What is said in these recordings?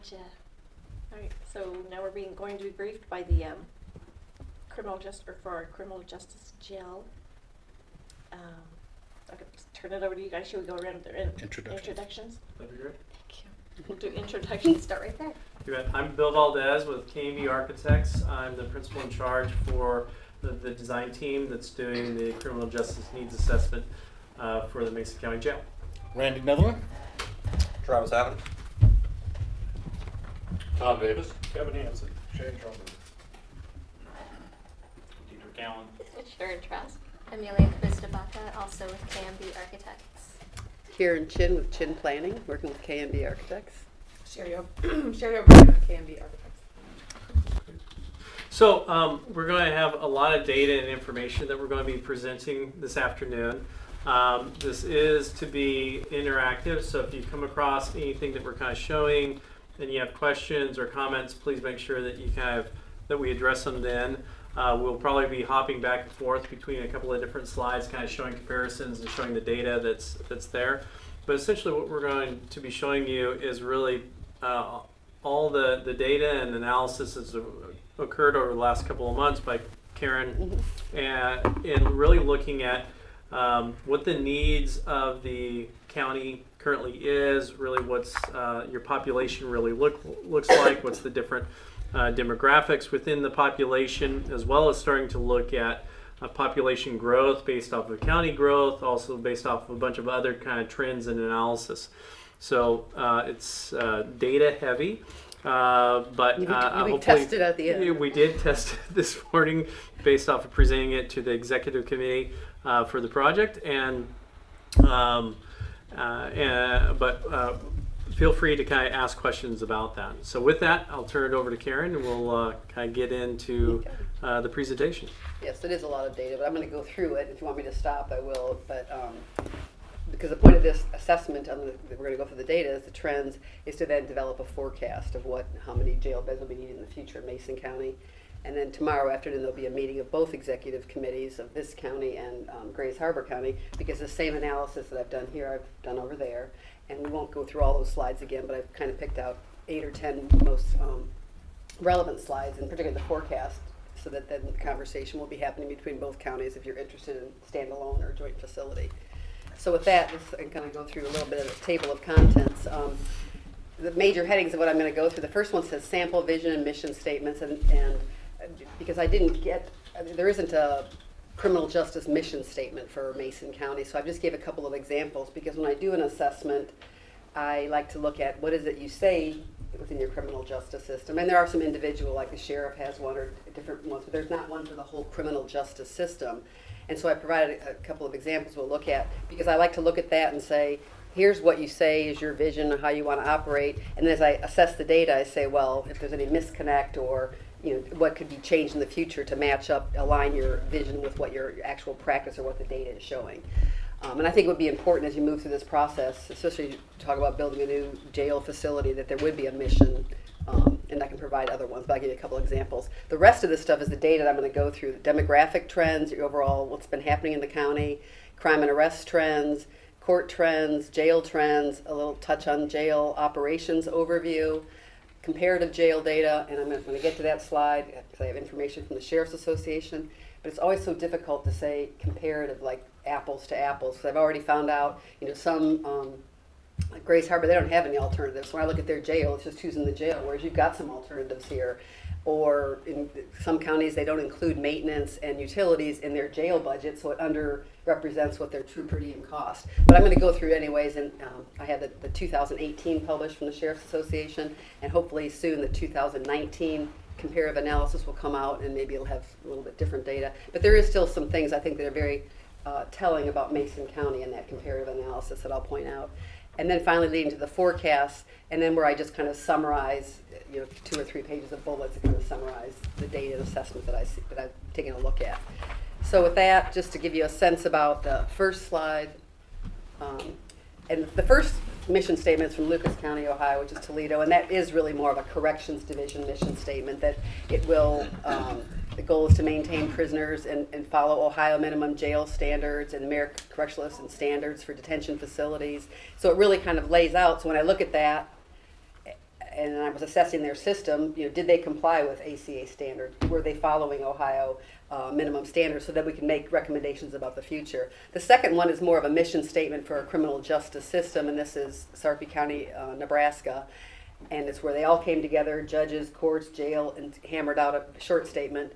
Gotcha. All right, so now we're going to be briefed by the for our criminal justice jail. Okay, turn it over to you guys. Should we go around the introductions? That'd be great. Thank you. We'll do introductions. Start right there. You bet. I'm Bill Valdez with KMB Architects. I'm the principal in charge for the design team that's doing the criminal justice needs assessment for the Mason County Jail. Randy Netherland. Travis Adams. Tom Davis. Kevin Hansen. Shane Trumbull. Dieter Cowan. Sharon Trask. Amelia Kvistabaka, also with KMB Architects. Karen Chin with Chin Planning, working with KMB Architects. Sherry O'Brien with KMB Architects. So we're going to have a lot of data and information that we're going to be presenting this afternoon. This is to be interactive, so if you come across anything that we're kind of showing and you have questions or comments, please make sure that that we address them then. We'll probably be hopping back and forth between a couple of different slides, kind of showing comparisons and showing the data that's there. But essentially what we're going to be showing you is really all the data and analysis that's occurred over the last couple of months by Karen, and really looking at what the needs of the county currently is, really what's your population really looks like, what's the different demographics within the population, as well as starting to look at population growth based off of county growth, also based off of a bunch of other kind of trends and analysis. So it's data heavy, but hopefully tested at the end. We did test it this morning based off of presenting it to the executive committee for the project, but feel free to kind of ask questions about that. So with that, I'll turn it over to Karen, and we'll kind of get into the presentation. Yes, it is a lot of data, but I'm going to go through it. If you want me to stop, I will. But because the point of this assessment, that we're going to go through the data, is the trends, is to then develop a forecast of how many jail beds will be needed in the future in Mason County. And then tomorrow afternoon, there'll be a meeting of both executive committees of this county and Grays Harbor County, because the same analysis that I've done here, I've done over there. And we won't go through all those slides again, but I've kind of picked out 8 or 10 most relevant slides, and particularly the forecast, so that then the conversation will be happening between both counties if you're interested in standalone or joint facility. So with that, I'm going to go through a little bit of a table of contents. The major headings of what I'm going to go through, the first one says sample, vision, and mission statements, and because I didn't get, there isn't a criminal justice mission statement for Mason County, so I just gave a couple of examples, because when I do an assessment, I like to look at what is it you say within your criminal justice system. And there are some individual, like the sheriff has one or different ones, but there's not one for the whole criminal justice system. And so I provided a couple of examples we'll look at, because I like to look at that and say, here's what you say is your vision of how you want to operate. And then as I assess the data, I say, well, if there's any misconnect or what could be changed in the future to match up, align your vision with what your actual practice or what the data is showing. And I think it would be important as you move through this process, especially to talk about building a new jail facility, that there would be a mission, and I can provide other ones, but I'll give you a couple examples. The rest of this stuff is the data that I'm going to go through: the demographic trends, your overall what's been happening in the county, crime and arrest trends, court trends, jail trends, a little touch on jail operations overview, comparative jail data, and I'm going to get to that slide because I have information from the Sheriff's Association. But it's always so difficult to say comparative, like apples to apples, because I've already found out, some, like Grays Harbor, they don't have any alternatives. When I look at their jail, it's just who's in the jail, whereas you've got some alternatives here. Or in some counties, they don't include maintenance and utilities in their jail budget, so it underrepresents what their true per diem cost. But I'm going to go through it anyways, and I have the 2018 published from the Sheriff's Association, and hopefully soon the 2019 comparative analysis will come out, and maybe it'll have a little bit different data. But there is still some things I think that are very telling about Mason County in that comparative analysis that I'll point out. And then finally leading to the forecast, and then where I just kind of summarize, 2 or 3 pages of bullets to kind of summarize the data and assessment that I've taken a look at. So with that, just to give you a sense about the first slide, and the first mission statement is from Lucas County, Ohio, which is Toledo, and that is really more of a corrections division mission statement, that it will, the goal is to maintain prisoners and follow Ohio minimum jail standards and American correctional and standards for detention facilities. So it really kind of lays out, so when I look at that, and I was assessing their system, did they comply with ACA standards? Were they following Ohio minimum standards, so that we can make recommendations about the future? The second one is more of a mission statement for our criminal justice system, and this is Sarpy County, Nebraska. And it's where they all came together, judges, courts, jail, and hammered out a short statement.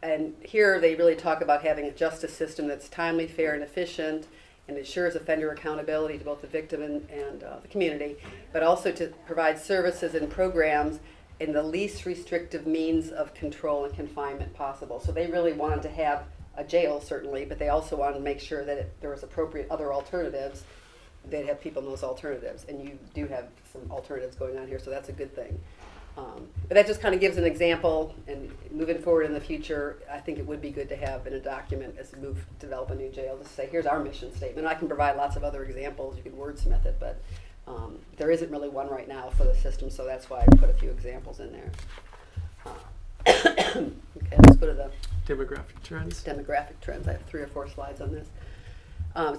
And here they really talk about having a justice system that's timely, fair, and efficient, and ensures offender accountability to both the victim and the community, but also to provide services and programs in the least restrictive means of control and confinement possible. So they really wanted to have a jail, certainly, but they also wanted to make sure that there was appropriate other alternatives. They'd have people in those alternatives, and you do have some alternatives going on here, so that's a good thing. But that just kind of gives an example, and moving forward in the future, I think it would be good to have in a document as we develop a new jail, to say, here's our mission statement. I can provide lots of other examples, you could wordsmith it, but there isn't really one right now for the system, so that's why I put a few examples in there. Okay, let's go to the Demographic trends. demographic trends. I have 3 or 4 slides on this.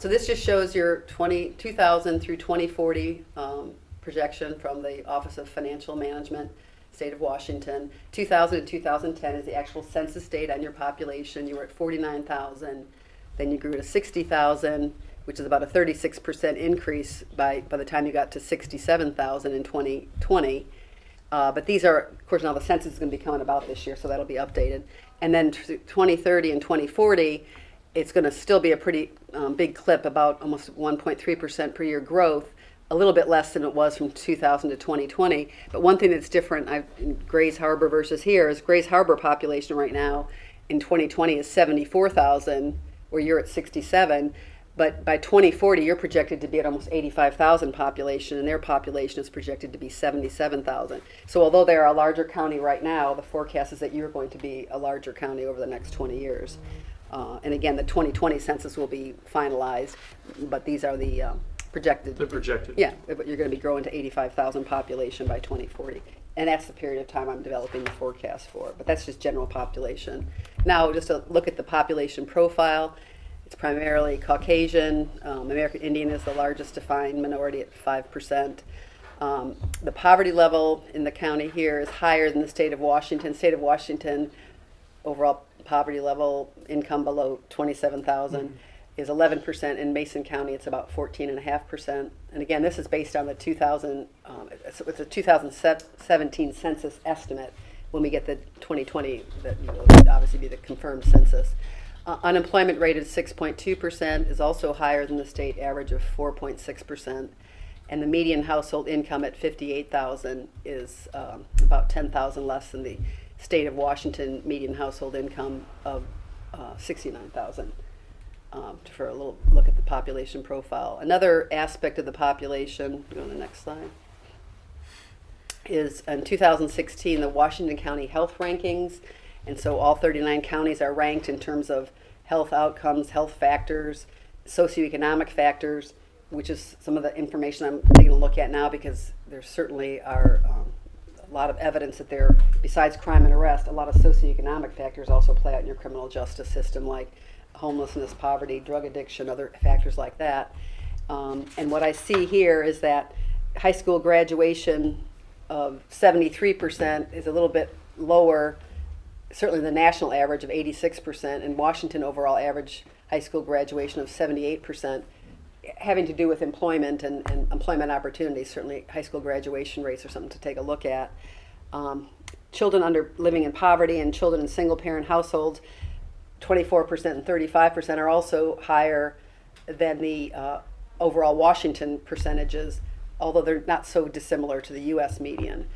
So this just shows your 2000 through 2040 projection from the Office of Financial Management, State of Washington. 2000 to 2010 is the actual census data on your population. You were at 49,000, then you grew to 60,000, which is about a 36% increase by the time you got to 67,000 in 2020. But these are, of course, now the census is going to be coming about this year, so that'll be updated. And then 2030 and 2040, it's going to still be a pretty big clip, about almost 1.3% per year growth, a little bit less than it was from 2000 to 2020. But one thing that's different, in Grays Harbor versus here, is Grays Harbor population right now in 2020 is 74,000, where you're at 67. But by 2040, you're projected to be at almost 85,000 population, and their population is projected to be 77,000. So although they're a larger county right now, the forecast is that you're going to be a larger county over the next 20 years. And again, the 2020 census will be finalized, but these are the projected. They're projected. Yeah, but you're going to be growing to 85,000 population by 2040. And that's the period of time I'm developing the forecast for. But that's just general population. Now, just to look at the population profile, it's primarily Caucasian. American Indian is the largest defined minority at 5%. The poverty level in the county here is higher than the state of Washington. State of Washington, overall poverty level, income below 27,000 is 11%. In Mason County, it's about 14.5%. And again, this is based on the it's a 2017 census estimate. When we get the 2020, that will obviously be the confirmed census. Unemployment rate is 6.2%, is also higher than the state average of 4.6%. And the median household income at 58,000 is about 10,000 less than the state of Washington median household income of 69,000. For a little look at the population profile. Another aspect of the population, go to the next slide, is in 2016 the Washington County Health Rankings. And so all 39 counties are ranked in terms of health outcomes, health factors, socioeconomic factors, which is some of the information I'm taking a look at now, because there certainly are a lot of evidence that there, besides crime and arrest, a lot of socioeconomic factors also play out in your criminal justice system, like homelessness, poverty, drug addiction, other factors like that. And what I see here is that high school graduation of 73% is a little bit lower, certainly the national average of 86%, and Washington overall average high school graduation of 78%, having to do with employment and employment opportunities. Certainly high school graduation rates are something to take a look at. Children living in poverty and children in single parent households, 24% and 35% are also higher than the overall Washington percentages, although they're not so dissimilar to the U.S. median.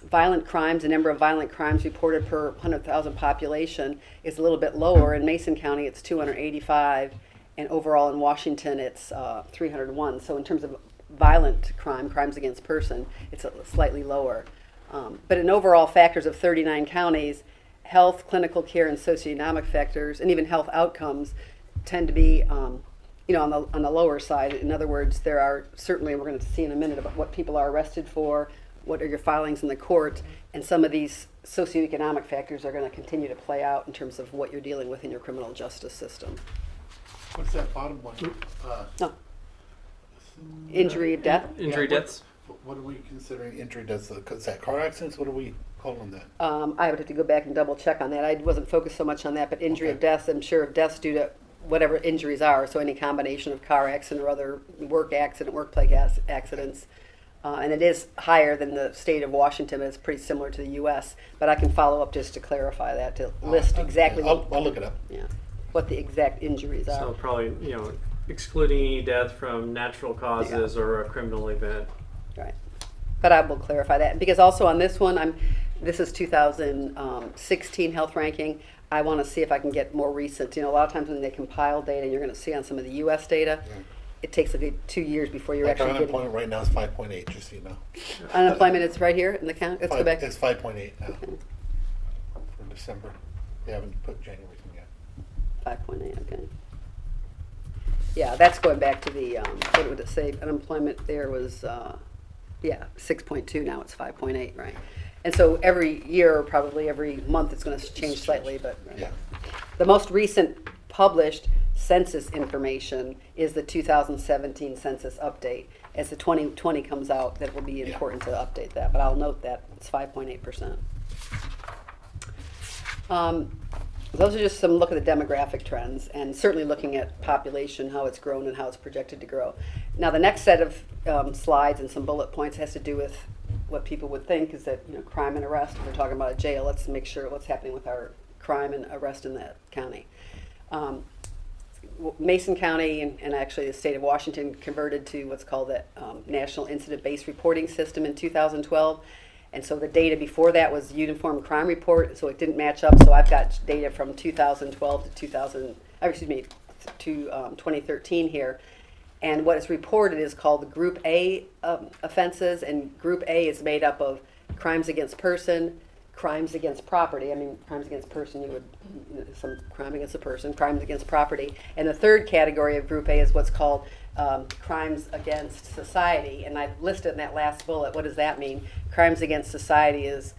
Violent crimes, the number of violent crimes reported per 100,000 population is a little bit lower. In Mason County, it's 285, and overall in Washington, it's 301. So in terms of violent crimes against person, it's slightly lower. But in overall factors of 39 counties, health, clinical care, and socioeconomic factors, and even health outcomes tend to be on the lower side. In other words, there are certainly, we're going to see in a minute about what people are arrested for, what are your filings in the court, and some of these socioeconomic factors are going to continue to play out in terms of what you're dealing with in your criminal justice system. What's that bottom one? Injury, death. Injury deaths. What are we considering injury deaths? Is that car accidents? What are we calling that? I would have to go back and double check on that. I wasn't focused so much on that, but injury of Okay. deaths, I'm sure of deaths due to whatever injuries are. So any combination of car accident or other work accident, workplace accidents. And it is higher than the state of Washington, but it's pretty similar to the U.S. But I can follow up just to clarify that, to list exactly I'll look it up. yeah, what the exact injuries are. So probably, excluding any death from natural causes or a criminal event. Right. But I will clarify that, because also on this one, this is 2016 health ranking. I want to see if I can get more recent. A lot of times when they compile data, you're going to see on some of the U.S. data, it takes a good 2 years before you're Like our actually getting. unemployment right now is 5.8, just so you know. Unemployment is right here in the count. Let's go back. It's 5.8 now for December. They haven't put January in yet. 5.8. Okay. Yeah, that's going back to the what would it say? Unemployment there was 6.2. Now it's 5.8, right? And so every year, or probably every month, it's going to change slightly. But Yeah. the most recent published census information is the 2017 census update. As the 2020 comes out, that will be important to update that. But I'll note that it's 5.8%. Those are just some look at the demographic trends, and certainly looking at population, how it's grown and how it's projected to grow. Now the next set of slides and some bullet points has to do with what people would think is that crime and arrest. If we're talking about a jail, let's make sure what's happening with our crime and arrest in that county. Mason County and actually the state of Washington converted to what's called the National Incident-Based Reporting System in 2012. And so the data before that was Uniform Crime Report, so it didn't match up. So I've got data from 2012 to 2013 here. And what is reported is called the Group A offenses, and Group A is made up of crimes against person, crimes against property. I mean, crimes against person, some crime against a person, crimes against property. And the third category of Group A is what's called crimes against society. And I've listed in that last bullet, what does that mean? Crimes against society is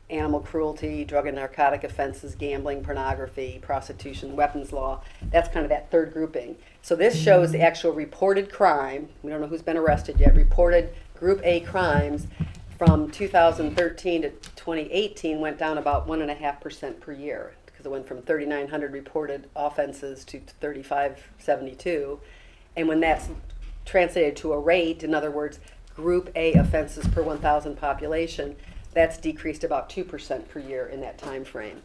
animal cruelty, drug and narcotic offenses, gambling, pornography, prostitution, weapons law. That's kind of that third grouping. So this shows the actual reported crime. We don't know who's been arrested yet. Reported Group A crimes from 2013 to 2018 went down about 1.5% per year, because it went from 3,900 reported offenses to 3,572. And when that's translated to a rate, in other words, Group A offenses per 1,000 population, that's decreased about 2% per year in that time frame.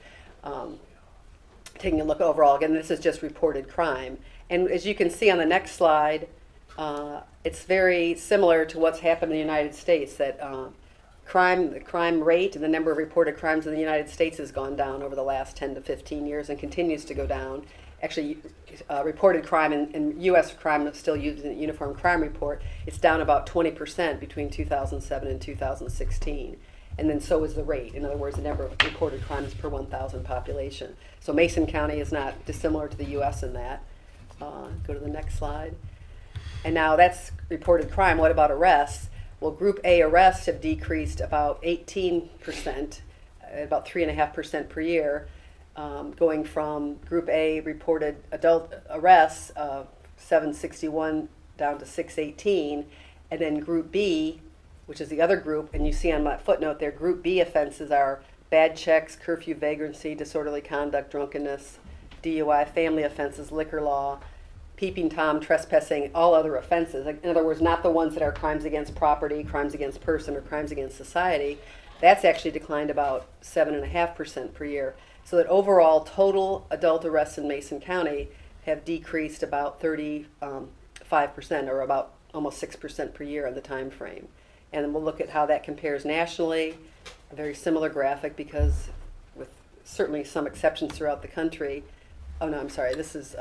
Taking a look overall, again, this is just reported crime. And as you can see on the next slide, it's very similar to what's happened in the United States, that the crime rate and the number of reported crimes in the United States has gone down over the last 10 to 15 years and continues to go down. Actually, reported crime in U.S. crime is still used in the Uniform Crime Report. It's down about 20% between 2007 and 2016. And then so is the rate. In other words, the number of reported crimes per 1,000 population. So Mason County is not dissimilar to the U.S. in that. Go to the next slide. And now that's reported crime. What about arrests? Well, Group A arrests have decreased about 18%, about 3.5% per year, going from Group A reported adult arrests of 761 down to 618, and then Group B, which is the other group, and you see on my footnote there, Group B offenses are bad checks, curfew, vagrancy, disorderly conduct, drunkenness, DUI, family offenses, liquor law, peeping Tom, trespassing, all other offenses. In other words, not the ones that are crimes against property, crimes against person, or crimes against society. That's actually declined about 7.5% per year. So that overall total adult arrests in Mason County have decreased about 35%, or about almost 6% per year in the time frame. And then we'll look at how that compares nationally. A very similar graphic, because with certainly some exceptions throughout the country. Oh no, I'm sorry, this is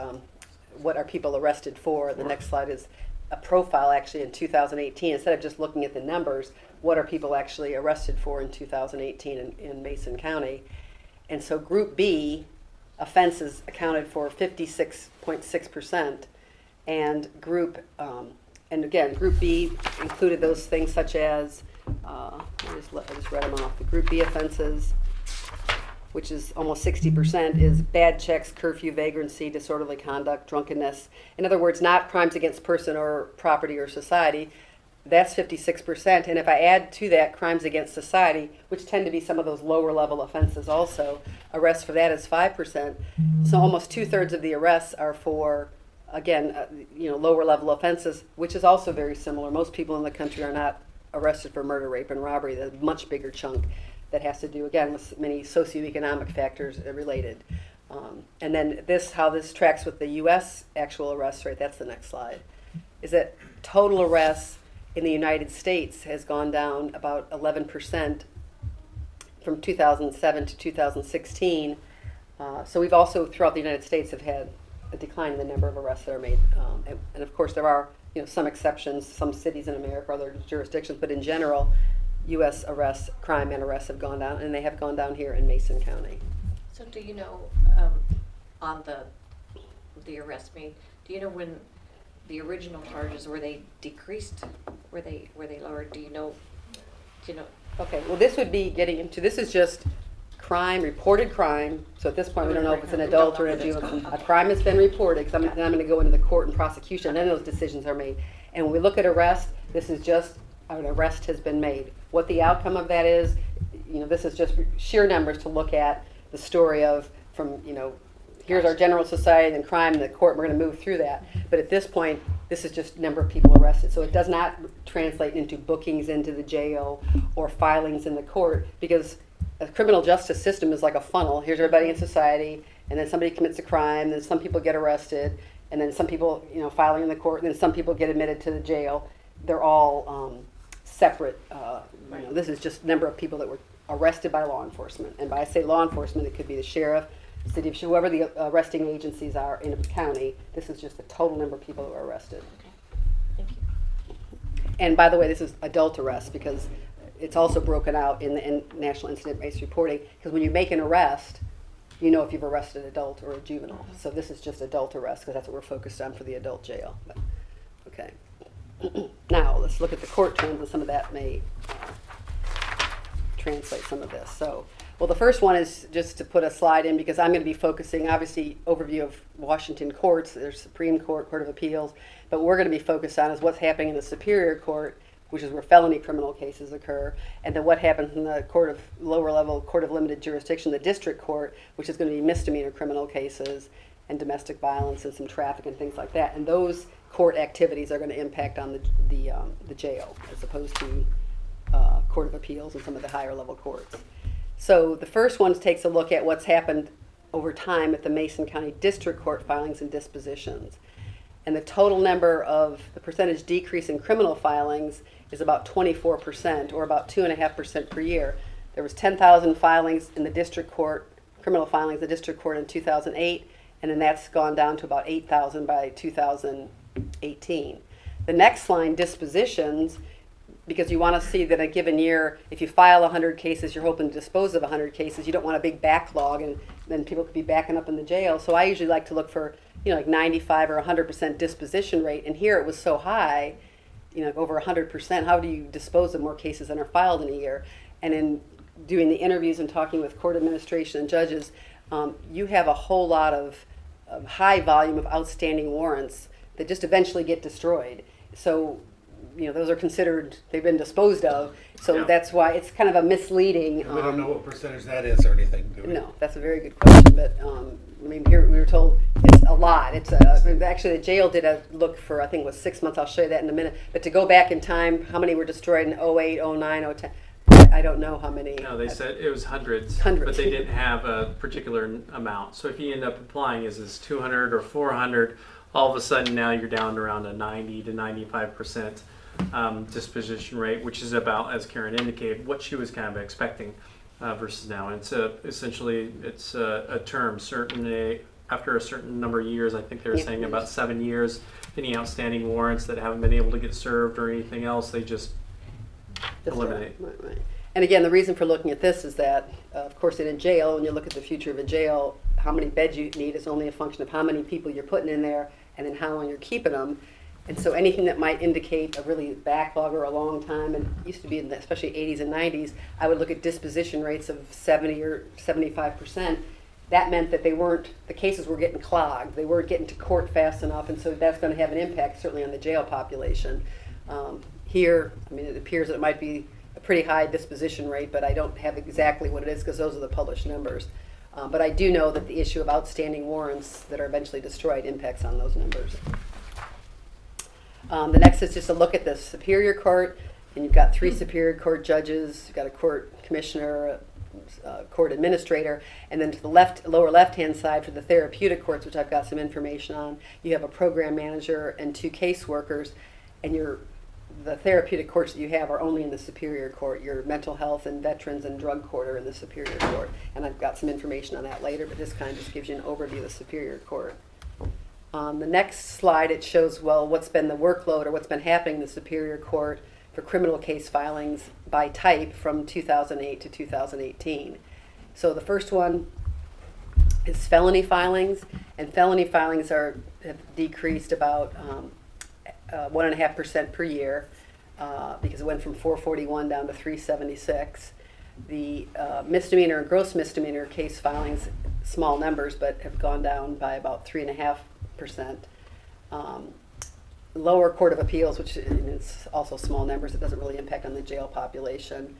what are people arrested for. The next slide is a profile actually in 2018. Instead of just looking at the numbers, what are people actually arrested for in 2018 in Mason County? And so Group B offenses accounted for 56.6%, and Group B included those things such as I just read them off. The Group B offenses, which is almost 60%, is bad checks, curfew, vagrancy, disorderly conduct, drunkenness. In other words, not crimes against person or property or society. that's 56%. And if I add to that crimes against society, which tend to be some of those lower level offenses also, arrests for that is 5%. So almost 2/3 of the arrests are for, again, lower level offenses, which is also very similar. Most people in the country are not arrested for murder, rape, and robbery. There's a much bigger chunk that has to do, again, with many socioeconomic factors related. And then how this tracks with the U.S. actual arrest rate, that's the next slide, is that total arrests in the United States has gone down about 11% from 2007 to 2016. So we've also, throughout the United States, have had a decline in the number of arrests that are made. And of course, there are some exceptions, some cities in America, other jurisdictions, but in general, U.S. arrests, crime and arrests have gone down, and they have gone down here in Mason County. So do you know, on the arrest made, do you know when the original charges, were they decreased? Were they lowered? Do you know? Okay, well, this would be getting into, this is just crime, reported crime. So at this point, we don't know if it's an adult or a juvenile. A crime has been reported, because then I'm going to go into the court and prosecution, and then those decisions are made. And when we look at arrest, this is just an arrest has been made. What the outcome of that is, this is just sheer numbers to look at the story of from, here's our general society and crime in the court. We're going to move through that. But at this point, this is just number of people arrested. So it does not translate into bookings into the jail or filings in the court, because a criminal justice system is like a funnel. Here's everybody in society, and then somebody commits a crime, then some people get arrested, and then some people, filing in the court, and then some people get admitted to the jail. They're all separate. This is just number of people that were arrested by law enforcement. And by I say law enforcement, it could be the sheriff, the city of whoever the arresting agencies are in a county. This is just the total number of people who are arrested. Okay, thank you. And by the way, this is adult arrest, because it's also broken out in the National Incident-Based Reporting, because when you make an arrest, you know if you've arrested an adult or a juvenile. So this is just adult arrest, because that's what we're focused on for the adult jail. But, okay. Now, let's look at the court trends, and some of that may translate some of this. So, well, the first one is just to put a slide in, because I'm going to be focusing, obviously, overview of Washington courts. There's Supreme Court, Court of Appeals, but what we're going to be focused on is what's happening in the Superior Court, which is where felony criminal cases occur, and then what happens in the court of lower level, court of limited jurisdiction, the district court, which is going to be misdemeanor criminal cases and domestic violence and some traffic and things like that. And those court activities are going to impact on the jail, as opposed to Court of Appeals and some of the higher level courts. So the first one takes a look at what's happened over time at the Mason County District Court filings and dispositions. And the total number of the percentage decrease in criminal filings is about 24%, or about 2.5% per year. There was 10,000 filings in the district court, criminal filings in the district court in 2008, and then that's gone down to about 8,000 by 2018. The next line, dispositions, because you want to see that a given year, if you file 100 cases, you're hoping to dispose of 100 cases. You don't want a big backlog, and then people could be backing up in the jail. So I usually like to look for, like 95 or 100% disposition rate. And here it was so high, over 100%. How do you dispose of more cases than are filed in a year? And in doing the interviews and talking with court administration and judges, you have a whole lot of high volume of outstanding warrants that just eventually get destroyed. So those are considered, they've been disposed of. So Yeah. that's why it's kind of a misleading. We don't know what percentage that is or anything, do we? No, that's a very good question. But here we were told it's a lot. Actually, the jail did a look for, I think it was 6 months. I'll show you that in a minute. But to go back in time, how many were destroyed in 08, 09, 010? I don't know how many. No, they said it was hundreds, Hundreds. but they didn't have a particular amount. So if you end up applying as 200 or 400, all of a sudden now you're down to around a 90 to 95% disposition rate, which is about, as Karen indicated, what she was kind of expecting versus now. And so essentially it's a term, certainly after a certain number of years. I think they were saying about 7 years. Any outstanding warrants that haven't been able to get served or anything else, they just eliminate. Right. And again, the reason for looking at this is that, of course, in a jail, when you look at the future of a jail, how many beds you need is only a function of how many people you're putting in there and then how long you're keeping them. And so anything that might indicate a really backlog or a long time, and it used to be in the, especially 80s and 90s, I would look at disposition rates of 70 or 75%. That meant that the cases were getting clogged. They weren't getting to court fast enough, and so that's going to have an impact certainly on the jail population. Here, I mean, it appears that it might be a pretty high disposition rate, but I don't have exactly what it is because those are the published numbers. But I do know that the issue of outstanding warrants that are eventually destroyed impacts on those numbers. The next is just a look at the Superior Court, and you've got 3 Superior Court judges, you've got a court commissioner, a court administrator, and then to the lower left-hand side for the therapeutic courts, which I've got some information on, you have a program manager and 2 caseworkers, and the therapeutic courts that you have are only in the Superior Court. Your mental health and veterans and drug court are in the Superior Court. And I've got some information on that later, but this kind of just gives you an overview of the Superior Court. On the next slide, it shows, well, what's been the workload or what's been happening in the Superior Court for criminal case filings by type from 2008 to 2018. So the first one is felony filings, and felony filings have decreased about 1.5% per year because it went from 441 down to 376. The misdemeanor and gross misdemeanor case filings, small numbers, but have gone down by about 3.5%. Lower Court of Appeals, which is also small numbers, it doesn't really impact on the jail population.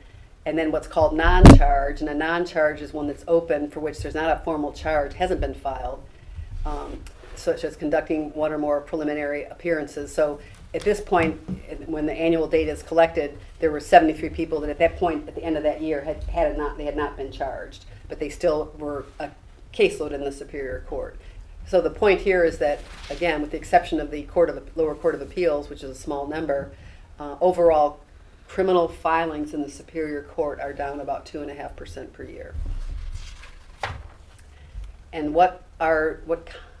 And then what's called non-charge, and a non-charge is one that's open for which there's not a formal charge, hasn't been filed, such as conducting 1 or more preliminary appearances. So at this point, when the annual data is collected, there were 73 people that at that point, at the end of that year, had not been charged, but they still were a caseload in the Superior Court. So the point here is that, again, with the exception of the lower Court of Appeals, which is a small number, overall criminal filings in the Superior Court are down about 2.5% per year. And what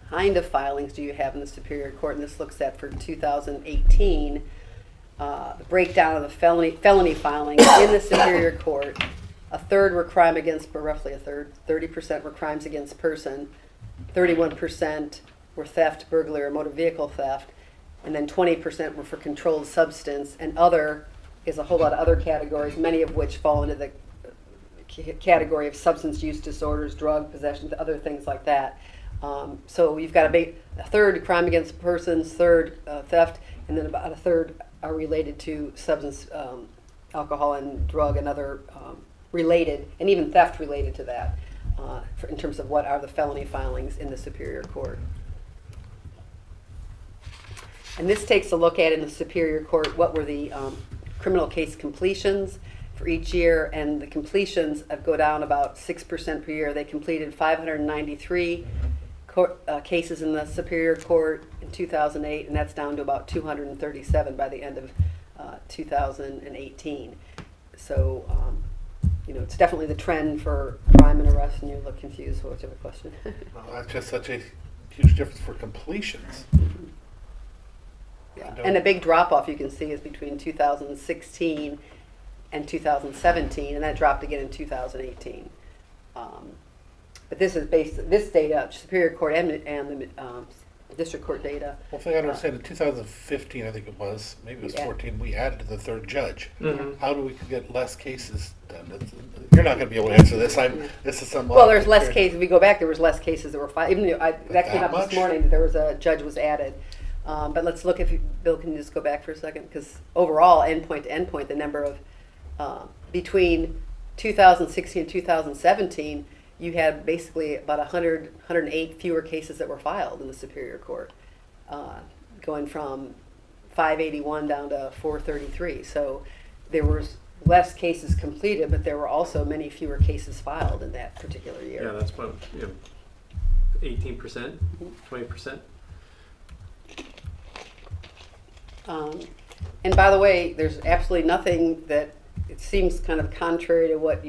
kind of filings do you have in the Superior Court? And this looks at for 2018, the breakdown of the felony filings in the Superior Court. A third were crime against, roughly a third, 30% were crimes against person, 31% were theft, burglary, or motor vehicle theft, and then 20% were for controlled substance, and other is a whole lot of other categories, many of which fall into the category of substance use disorders, drug possession, other things like that. So you've got a third crime against persons, third theft, and then about a third are related to substance, alcohol and drug and other related, and even theft related to that, in terms of what are the felony filings in the Superior Court. And this takes a look at, in the Superior Court, what were the criminal case completions for each year, and the completions go down about 6% per year. They completed 593 cases in the Superior Court in 2008, and that's down to about 237 by the end of 2018. So, it's definitely the trend for crime and arrest, and you look confused. What's your question? Well, that's just such a huge difference for completions. Yeah. And a big drop-off you can see is between 2016 and 2017, and that dropped again in 2018. But this data, Superior Court and the District Court data. Well, if I understand, in 2015, I think it was, maybe it was 14, we added the 3rd judge. Mm-hmm. How do we get less cases done? You're not going to be able to answer this. This is some. Well, there's less cases. If we go back, there was less cases that were filed. Even though that came up much? this morning, that there was a judge was added. But let's look, Bill, can you just go back for a second? Because overall, endpoint to endpoint, the number of, between 2016 and 2017, you had basically about 108 fewer cases that were filed in the Superior Court, going from 581 down to 433. So there was less cases completed, but there were also many fewer cases filed in that particular year. Yeah, that's what, 18%, 20%. And by the way, there's absolutely nothing that, it seems kind of contrary to what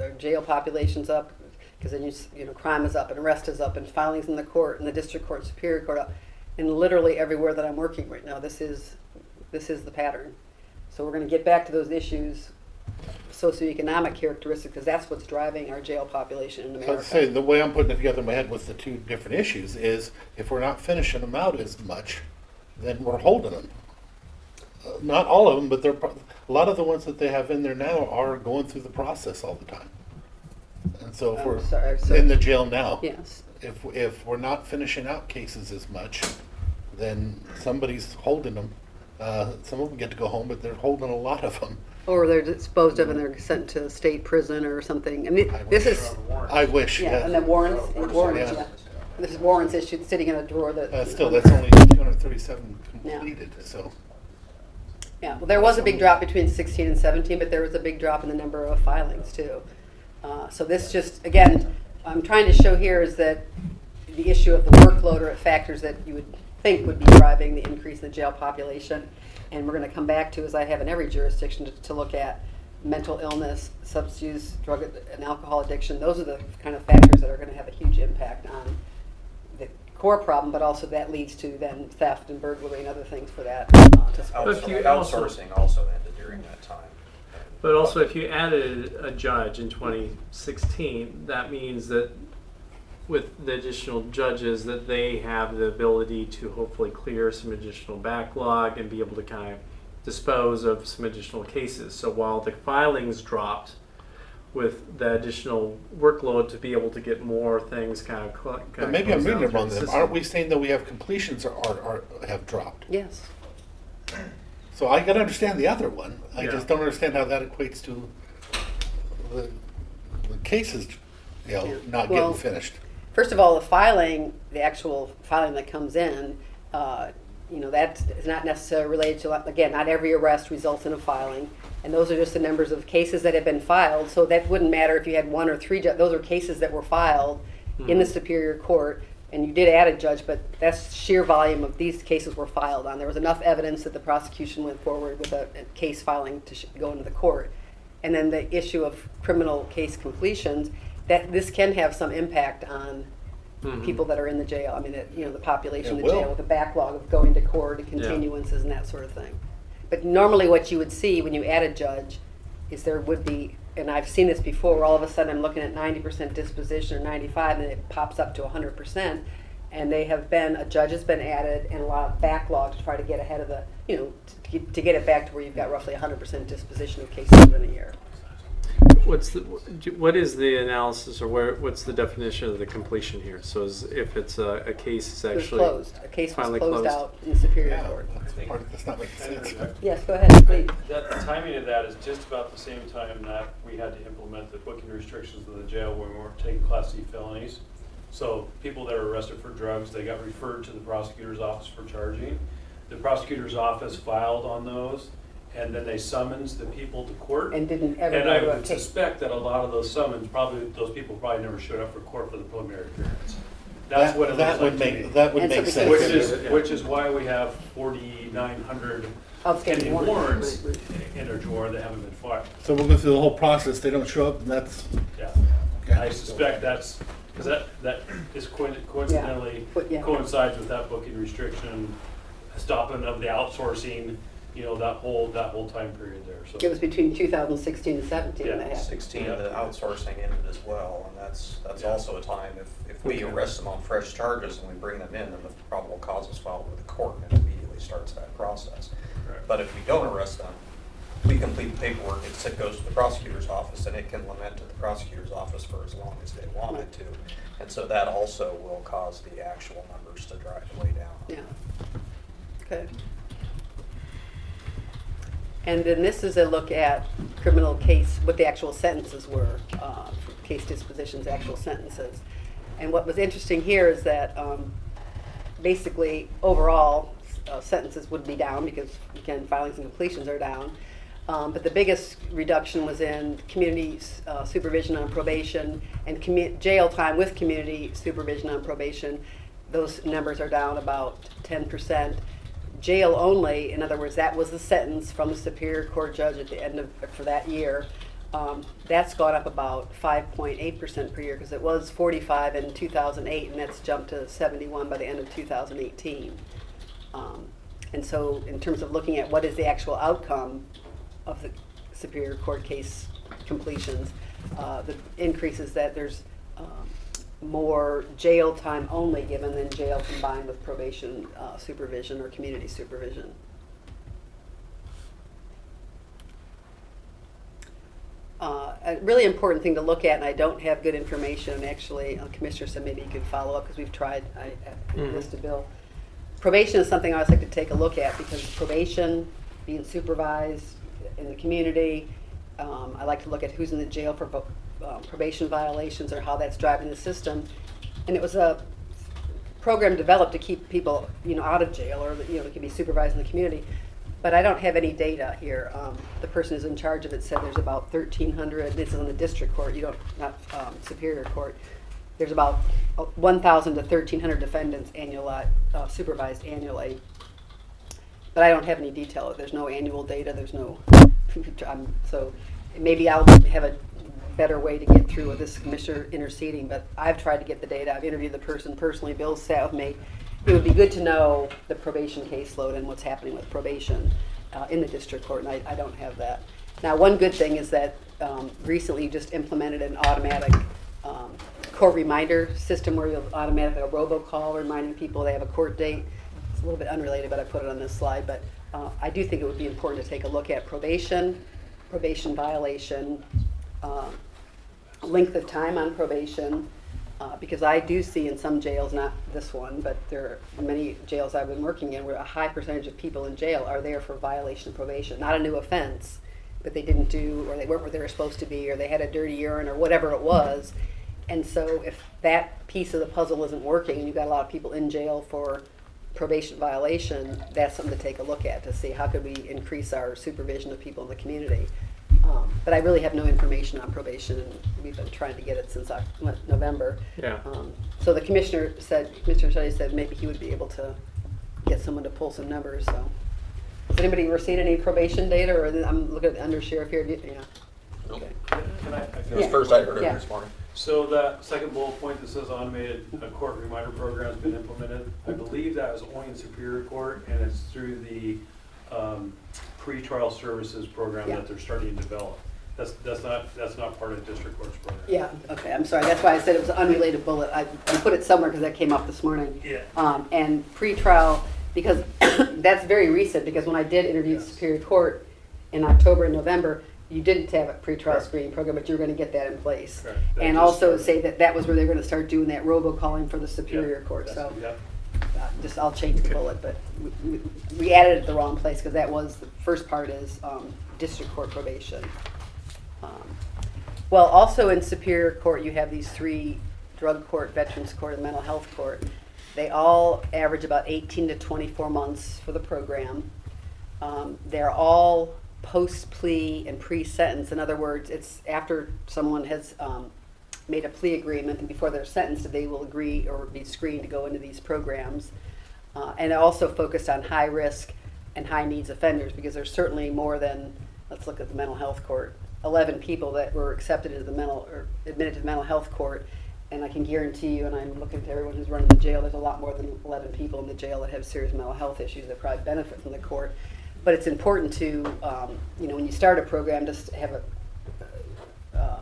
our jail population's up, because then crime is up and arrest is up and filings in the court and the District Court, Superior Court up, and literally everywhere that I'm working right now, this is the pattern. So we're going to get back to those issues, socioeconomic characteristics, because that's what's driving our jail population in America. So I'd say the way I'm putting it together in my head with the 2 different issues is, if we're not finishing them out as much, then we're holding them. Not all of them, but a lot of the ones that they have in there now are going through the process all the time. And so if we're in the jail now, Yes. if we're not finishing out cases as much, then somebody's holding them. Some of them get to go home, but they're holding a lot of them. Or they're disposed of and they're sent to state prison or something. I mean, I this wish. is, I wish, yeah, and yeah. then warrants, Yeah. yeah. This is warrants issued, sitting in a drawer that. Still, that's only 237 Yeah. completed, so. Yeah, well, there was a big drop between 16 and 17, but there was a big drop in the number of filings too. So this just, again, I'm trying to show here is that the issue of the workload are factors that you would think would be driving the increase in the jail population. And we're going to come back to, as I have in every jurisdiction, to look at mental illness, substance use, drug and alcohol addiction. Those are the kind of factors that are going to have a huge impact on the core problem, but also that leads to then theft and burglary and other things for that. To support. But if you Outsourcing also ended during that time. But also, if you added a judge in 2016, that means that with the additional judges, that they have the ability to hopefully clear some additional backlog and be able to kind of dispose of some additional cases. So while the filings dropped, with the additional workload to be able to get more things kind of But maybe I'm reading it wrong then. system. Aren't we saying that we have completions are have dropped? Yes. So I can understand the other one. I Yeah. just don't understand how that equates to the cases, Yeah. not Well, getting finished. First of all, the actual filing that comes in, that is not necessarily related to, again, not every arrest results in a filing. And those are just the numbers of cases that have been filed. So that wouldn't matter if you had one or three, those are cases that were filed in the Superior Court. And you did add a judge, but that's sheer volume of these cases were filed on. There was enough evidence that the prosecution went forward with a case filing to go into the court. And then the issue of criminal case completions, that this can have some impact on people that are in the jail. I mean, the population It in the jail will. with a backlog of going to court and continuances and that sort of thing. But normally what you would see when you add a judge is there would be, and I've seen this before, where all of a sudden I'm looking at 90% disposition or 95 and it pops up to 100%. And a judge has been added and a lot of backlog to try to get ahead of to get it back to where you've got roughly 100% disposition of cases within a year. What is the analysis, or what's the definition of the completion here? So if it's a case is It was actually closed. A case was finally closed out in the Superior Court. That's the part that's not making sense. Yes, go ahead, please. That the timing of that is just about the same time that we had to implement the booking restrictions in the jail when we weren't taking Class C felonies. So people that were arrested for drugs, they got referred to the prosecutor's office for charging. The prosecutor's office filed on those, and then they summons the people to court. And didn't ever And I go to a would case. suspect that a lot of those summons, those people probably never showed up for court for the preliminary appearance. That's what it That looks would like to make me. that would And so make because- sense. Which is why we have 4,900 Outstanding pending warrants. warrants in a drawer that haven't been filed. So we'll go through the whole process. They don't show up, and that's Yeah, okay. I suspect that's, because that is coincidentally Yeah. coincides with that booking restriction, stopping of the outsourcing, that whole time period there, so. It was between 2016 and 17 when that Yeah, happened. 16, the outsourcing ended as well, and that's also a time, if we arrest them on fresh charges and we bring them in, then the probable cause is filed with the court, and it immediately starts that process. Correct. But if we don't arrest them, we complete the paperwork, it goes to the prosecutor's office, and it can lament to the prosecutor's office for as long as they want it to. And so that also will cause the actual numbers to drive way down. Yeah. Okay. And then this is a look at criminal case, what the actual sentences were, case dispositions, actual sentences. And what was interesting here is that basically overall sentences would be down because, again, filings and completions are down. But the biggest reduction was in community supervision on probation and jail time with community supervision on probation. Those numbers are down about 10%. Jail only, in other words, that was the sentence from the Superior Court judge at the end for that year. That's gone up about 5.8% per year because it was 45 in 2008 and that's jumped to 71 by the end of 2018. And so in terms of looking at what is the actual outcome of the Superior Court case completions, the increase is that there's more jail time only given than jail combined with probation supervision or community supervision. A really important thing to look at, and I don't have good information, actually, Commissioner said maybe you could follow up because we've tried, I listed Bill. Probation is something I always like to take a look at because probation, being supervised in the community, I like to look at who's in the jail for probation violations or how that's driving the system. And it was a program developed to keep people, out of jail or, can be supervised in the community. But I don't have any data here. The person who's in charge of it said there's about 1,300. This is in the district court. Not Superior Court. There's about 1,000 to 1,300 defendants supervised annually. But I don't have any detail. There's no annual data. There's no. So maybe I'll have a better way to get through with this commissioner interceding. But I've tried to get the data. I've interviewed the person personally. Bill sat with me. It would be good to know the probation caseload and what's happening with probation in the district court, and I don't have that. Now, one good thing is that recently you just implemented an automatic court reminder system where you'll automatically a robocall reminding people they have a court date. It's a little bit unrelated, but I put it on this slide. But I do think it would be important to take a look at probation violation, length of time on probation, because I do see in some jails, not this one, but there are many jails I've been working in where a high percentage of people in jail are there for violation of probation. Not a new offense, but they didn't do, or they weren't where they were supposed to be, or they had a dirty urine, or whatever it was. And so if that piece of the puzzle isn't working, and you've got a lot of people in jail for probation violation, that's something to take a look at to see how could we increase our supervision of people in the community. But I really have no information on probation, and we've been trying to get it since November. Yeah. So the Commissioner Shelley said maybe he would be able to get someone to pull some numbers. So, has anybody received any probation data? Or I'm looking at the undersheriff here. Yeah. Nope. Okay. Can I That was the first I heard of it this morning. So that second bullet point that says automated court reminder program has been implemented, I believe that was only in Superior Court, and it's through the pretrial services program that they're starting to develop. That's not part of district court's program. Yeah. Okay. I'm sorry. That's why I said it was an unrelated bullet. I put it somewhere because that came up this morning. Yeah. And pretrial, because that's very recent. Because when I did interview the Superior Court in October and November, you didn't have a pretrial screening program, but you were going to get that in place. Correct. And also say that was where they were going to start doing that robocalling for the Superior Court. So I'll change the bullet, but we added it at the wrong place because that was the first part is district court probation. Well, also in Superior Court, you have these three: drug court, veterans court, and mental health court. They all average about 18 to 24 months for the program. They're all post-plea and pre-sentence. In other words, it's after someone has made a plea agreement and before they're sentenced, they will agree or be screened to go into these programs. And also focused on high risk and high needs offenders, because there's certainly more than, let's look at the mental health court, 11 people that were accepted into the admitted to the mental health court. And I can guarantee you, and I'm looking to everyone who's running the jail, there's a lot more than 11 people in the jail that have serious mental health issues that probably benefit from the court. But it's important to, when you start a program, just have a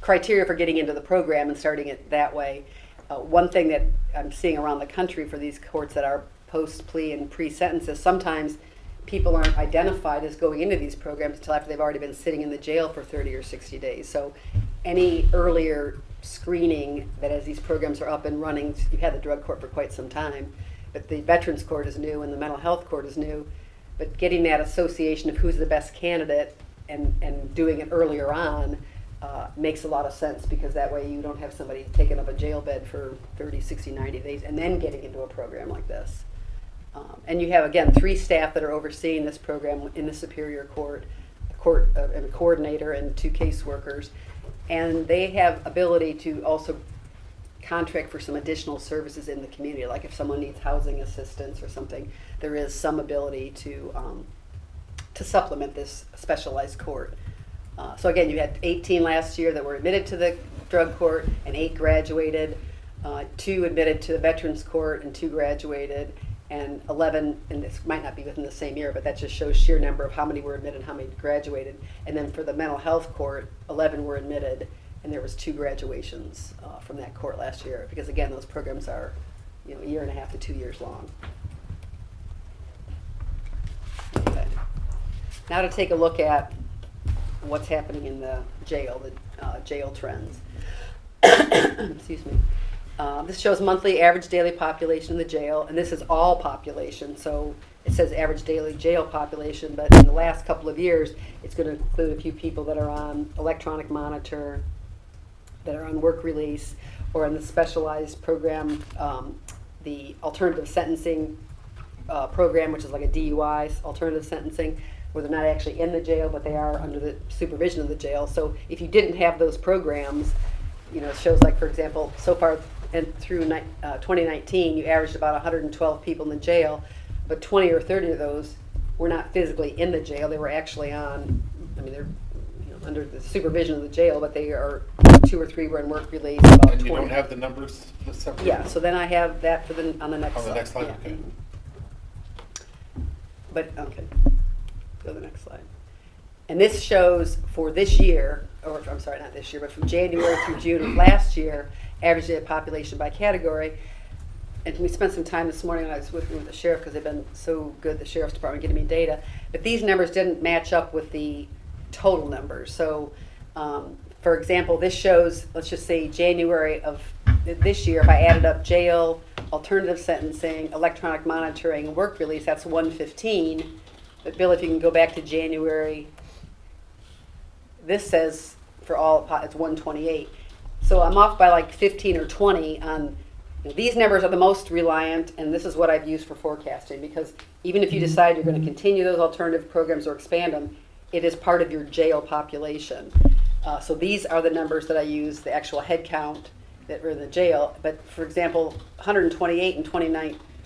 criteria for getting into the program and starting it that way. One thing that I'm seeing around the country for these courts that are post-plea and pre-sentence is sometimes people aren't identified as going into these programs until after they've already been sitting in the jail for 30 or 60 days. So any earlier screening that as these programs are up and running, you've had the drug court for quite some time, but the veterans court is new and the mental health court is new. But getting that association of who's the best candidate and doing it earlier on makes a lot of sense, because that way you don't have somebody taking up a jail bed for 30, 60, 90 days and then getting into a program like this. And you have, again, 3 staff that are overseeing this program in the Superior Court, and a coordinator and 2 caseworkers. And they have ability to also contract for some additional services in the community. Like if someone needs housing assistance or something, there is some ability to supplement this specialized court. So again, you had 18 last year that were admitted to the drug court, and 8 graduated, 2 admitted to the veterans court, and 2 graduated, and 11, and this might not be within the same year, but that just shows sheer number of how many were admitted and how many graduated. And then for the mental health court, 11 were admitted, and there was 2 graduations from that court last year, because again, those programs are, a year and a half to 2 years long. Okay. Now to take a look at what's happening in the jail, the jail trends. Excuse me. This shows monthly average daily population in the jail, and this is all population. So it says average daily jail population, but in the last couple of years, it's going to include a few people that are on electronic monitor, that are on work release, or in the specialized program, the alternative sentencing program, which is like a DUI, alternative sentencing, where they're not actually in the jail, but they are under the supervision of the jail. So if you didn't have those programs, you know, it shows like, for example, so far and through 2019, you averaged about 112 people in the jail, but 20 or 30 of those were not physically in the jail. They were actually on, I mean, they're under the supervision of the jail, but they are 2 or 3 were in work release. About And 20. you don't have the numbers separate? Yeah, so then I have that for on the next slide. On the next slide, Yeah. okay. But, okay, go to the next slide. And this shows for this year, or I'm sorry, not this year, but from January through June of last year, average daily population by category. And we spent some time this morning, I was with the sheriff because they've been so good, the sheriff's department, getting me data. But these numbers didn't match up with the total numbers. So, for example, this shows, let's just say January of this year, if I added up jail, alternative sentencing, electronic monitoring, and work release, that's 115. But Bill, if you can go back to January, this says for all, it's 128. So I'm off by like 15 or 20 on, you know, these numbers are the most reliant, and this is what I've used for forecasting, because even if you decide you're going to continue those alternative programs or expand them, it is part of your jail population. So these are the numbers that I use, the actual head count that were in the jail. But for example, 128 in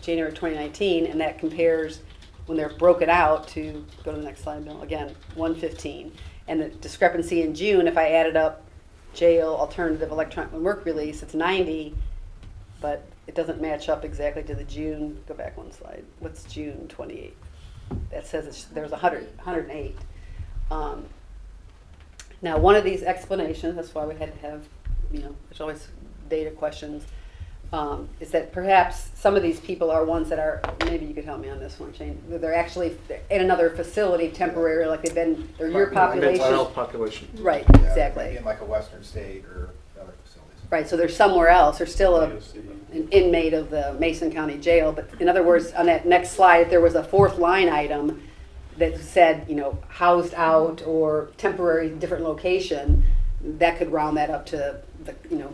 January 2019, and that compares when they're broken out to, go to the next slide, Bill, again, 115. And the discrepancy in June, if I added up jail, alternative, electronic, and work release, it's 90, but it doesn't match up exactly to the June, go back one slide, what's June 28? That says there's 108. Now, one of these explanations, that's why we had to have, you know, there's always data questions, is that perhaps some of these people are ones that are, maybe you could help me on this one, Shane, they're actually in another facility temporarily, like they're your population. Mental health population. Right, Yeah, exactly. maybe in like a Western state or other facilities. Right, so they're somewhere else, they're still DOC. an inmate of the Mason County Jail, but in other words, on that next slide, if there was a 4th line item that said, you know, housed out or temporary different location, that could round that up to the, you know,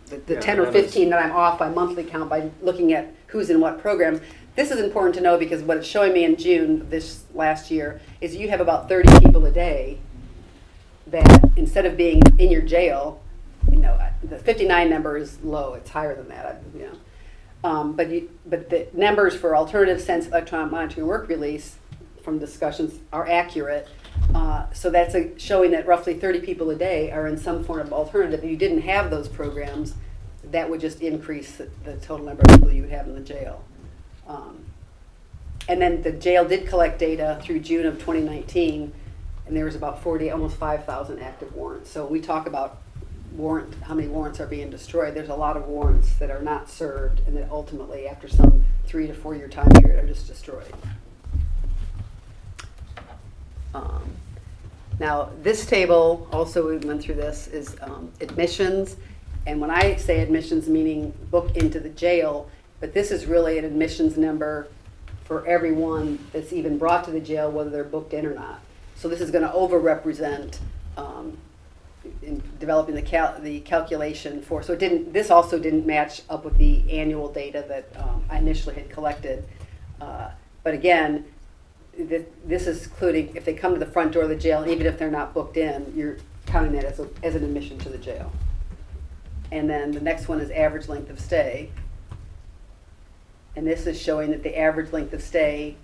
the Yeah, 10 or that is- 15 that I'm off by monthly count by looking at who's in what programs. This is important to know because what it's showing me in June of this last year is you have about 30 people a day that instead of being in your jail, you know, the 59 number is low, it's higher than that, you know. But the numbers for alternative sense, electronic monitoring, work release from discussions are accurate. So that's showing that roughly 30 people a day are in some form of alternative. If you didn't have those programs, that would just increase the total number of people you would have in the jail. And then the jail did collect data through June of 2019, and there was about almost 5,000 active warrants. So we talk about how many warrants are being destroyed. There's a lot of warrants that are not served, and that ultimately, after some 3 to 4 year time period, are just destroyed. Now, this table, also we went through this, is admissions. And when I say admissions, meaning booked into the jail, but this is really an admissions number for everyone that's even brought to the jail, whether they're booked in or not. So this is going to over-represent in developing the calculation for. So this also didn't match up with the annual data that I initially had collected. But again, this is including if they come to the front door of the jail, even if they're not booked in, you're counting that as an admission to the jail. And then the next one is average length of stay. And this is showing that the average length of stay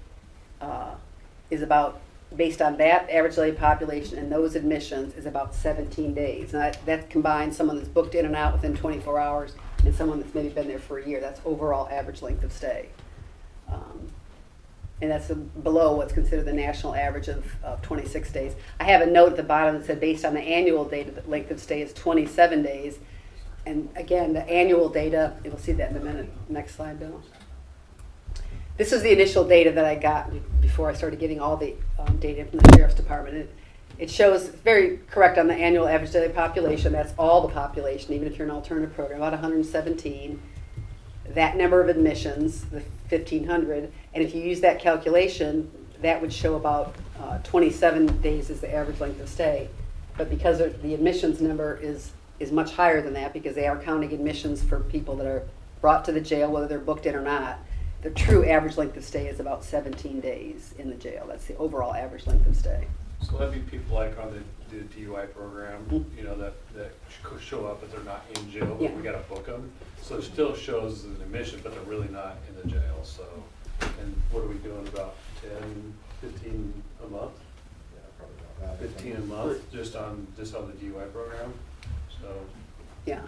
is about, based on that average daily population and those admissions, is about 17 days. And that combines someone that's booked in and out within 24 hours and someone that's maybe been there for a year. That's overall average length of stay. And that's below what's considered the national average of 26 days. I have a note at the bottom that said based on the annual data, the length of stay is 27 days. And again, the annual data, you'll see that in a minute. Next slide, Bill. This is the initial data that I got before I started getting all the data from the Sheriff's Department. it shows very correct on the annual average daily population. That's all the population, even if you're an alternative program, about 117. That number of admissions, the 1,500, and if you use that calculation, that would show about 27 days is the average length of stay. But because the admissions number is much higher than that, because they are counting admissions for people that are brought to the jail, whether they're booked in or not, the true average length of stay is about 17 days in the jail. That's the overall average length of stay. So that'd be people like on the DUI program, Mhm. you know, that show up, but they're not in jail, Yeah. but we gotta book them. So it still shows as an admission, but they're really not in the jail, so. And what are we doing, about 10, 15 a month? Yeah, probably about that. 15 a month, just on the DUI program, so. Yeah.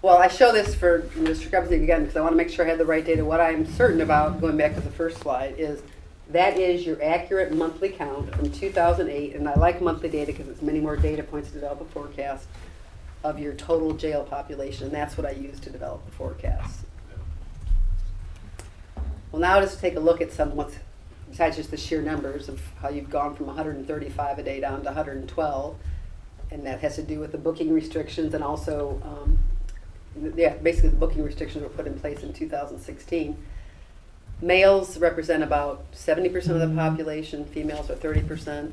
Well, I show this for discrepancy again because I want to make sure I have the right data. What I'm certain about, going back to the first slide, is that is your accurate monthly count from 2008, and I like monthly data because it's many more data points to develop a forecast of your total jail population, and that's what I use to develop the forecast. Well, now just take a look at what's, besides just the sheer numbers of how you've gone from 135 a day down to 112, and that has to do with the booking restrictions and also, basically the booking restrictions were put in place in 2016. Males represent about 70% of the population, females are 30%.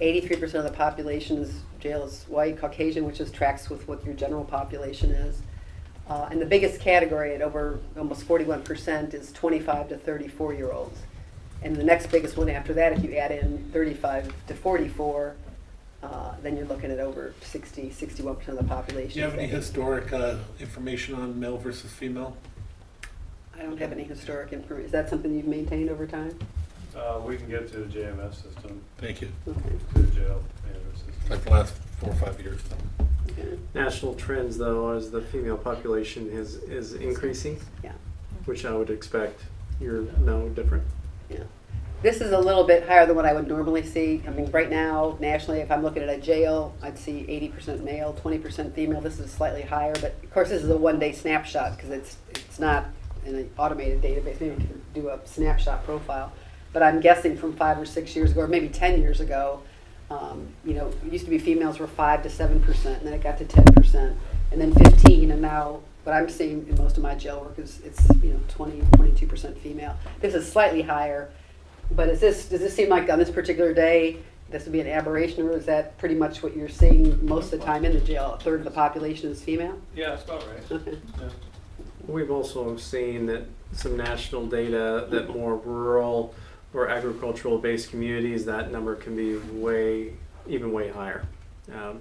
83% of the population's jail is white, Caucasian, which is tracks with what your general population is. And the biggest category at over almost 41% is 25 to 34-year-olds. And the next biggest one after that, if you add in 35 to 44, then you're looking at over 61% of the population. Do you have any historic information on male versus female? I don't have any historic information. Is that something you've maintained over time? We can get to the JMS system, Thank you. Okay. to the jail management system. Like the last 4 or 5 years. Okay. National trends, though, as the female population is increasing, Yeah. which I would expect you're no different. Yeah. This is a little bit higher than what I would normally see. I mean, right now, nationally, if I'm looking at a jail, I'd see 80% male, 20% female. This is slightly higher, but of course, this is a one-day snapshot because it's not in an automated database. Maybe you can do a snapshot profile. But I'm guessing from 5 or 6 years ago, or maybe 10 years ago, it used to be females were 5 to 7%, and then it got to 10%, and then 15, and now what I'm seeing in most of my jail work is it's 20, 22% female. This is slightly higher, but does this seem like on this particular day this would be an aberration, or is that pretty much what you're seeing most of the time in the jail? A third of the population is female? Yeah, that's about right. Okay. Yeah. We've also seen that some national data that more rural or agricultural based communities, that number can be way higher. And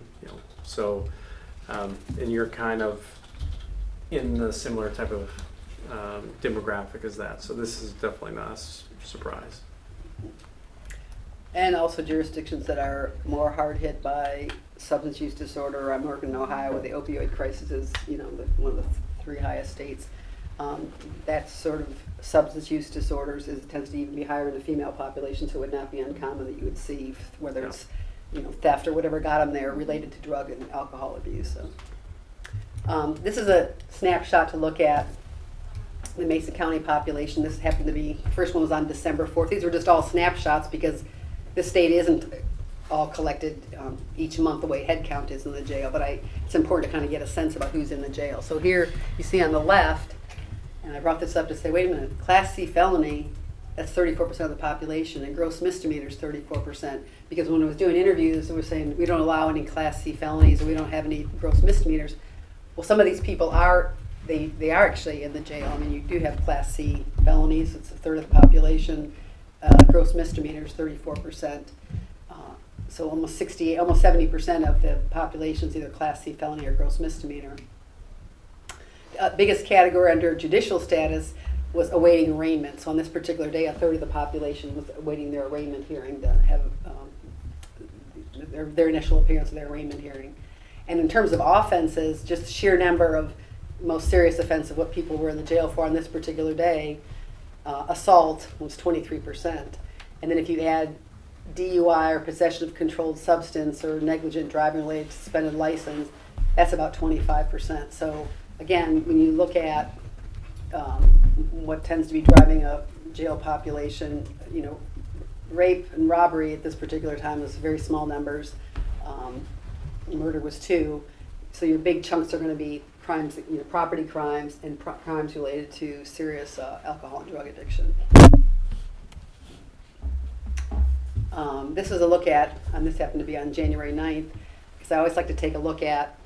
you're kind of in the similar type of demographic as that. So this is definitely not a surprise. And also jurisdictions that are more hard hit by substance use disorder. I'm working in Ohio where the opioid crisis is, one of the 3 highest states. That sort of substance use disorders tends to even be higher in the female population, so it would not be uncommon that you would see whether it's theft or whatever got them there related to drug and alcohol abuse. So this is a snapshot to look at the Mason County population. This happened to be, the first one was on December 4th. These were just all snapshots because the state isn't all collected each month the way head count is in the jail, but it's important to kind of get a sense about who's in the jail. So here you see on the left, and I brought this up to say, wait a minute, Class C felony, that's 34% of the population, and gross misdemeanors 34%. Because when I was doing interviews, they were saying we don't allow any Class C felonies, or we don't have any gross misdemeanors. Well, some of these people they are actually in the jail. I mean, you do have Class C felonies; it's a third of the population. Gross misdemeanors 34%. So almost 70% of the population is either Class C felony or gross misdemeanor. Biggest category under judicial status was awaiting arraignment. So on this particular day, a third of the population was awaiting their arraignment hearing to have their initial appearance of their arraignment hearing. And in terms of offenses, just the sheer number of most serious offense of what people were in the jail for on this particular day, assault was 23%. And then if you add DUI or possession of controlled substance or negligent driving related to suspended license, that's about 25%. So again, when you look at what tends to be driving a jail population, rape and robbery at this particular time was very small numbers. Murder was 2. So your big chunks are going to be crimes, property crimes and crimes related to serious alcohol and drug addiction. This is a look at, and this happened to be on January 9th, because I always like to take a look at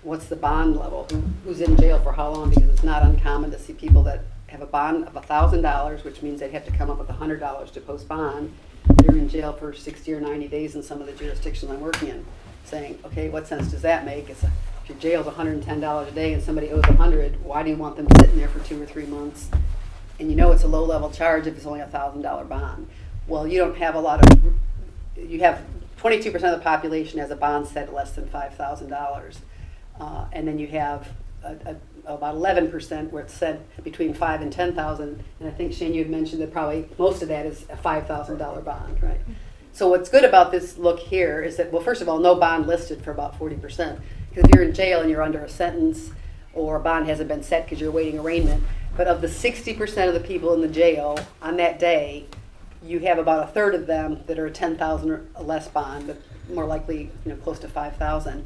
what's the bond level, who's in jail for how long, because it's not uncommon to see people that have a bond of $1,000, which means they'd have to come up with $100 to post bond. They're in jail for 60 or 90 days in some of the jurisdictions I'm working in, saying, okay, what sense does that make? If your jail's $110 a day and somebody owes $100, why do you want them sitting there for 2 or 3 months? And you know it's a low-level charge if it's only a $1,000 bond. Well, you don't have a lot of, you have 22% of the population has a bond set at less than $5,000. And then you have about 11% where it's set between $5,000 and $10,000. And I think, Shane, you had mentioned that probably most of that is a $5,000 bond, right? So what's good about this look here is that, well, first of all, no bond listed for about 40%. Because if you're in jail and you're under a sentence or a bond hasn't been set because you're awaiting arraignment, but of the 60% of the people in the jail on that day, you have about a third of them that are a 10,000 or less bond, but more likely, close to 5,000.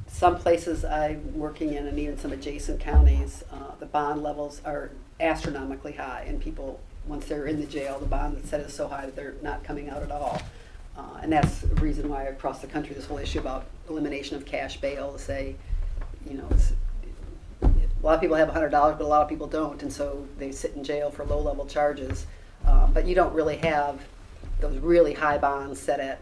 Some places I'm working in, and even some adjacent counties, the bond levels are astronomically high, and people, once they're in the jail, the bond that's set is so high that they're not coming out at all. And that's the reason why across the country this whole issue about elimination of cash bail, to say, a lot of people have $100, but a lot of people don't, and so they sit in jail for low-level charges. But you don't really have those really high bonds set at,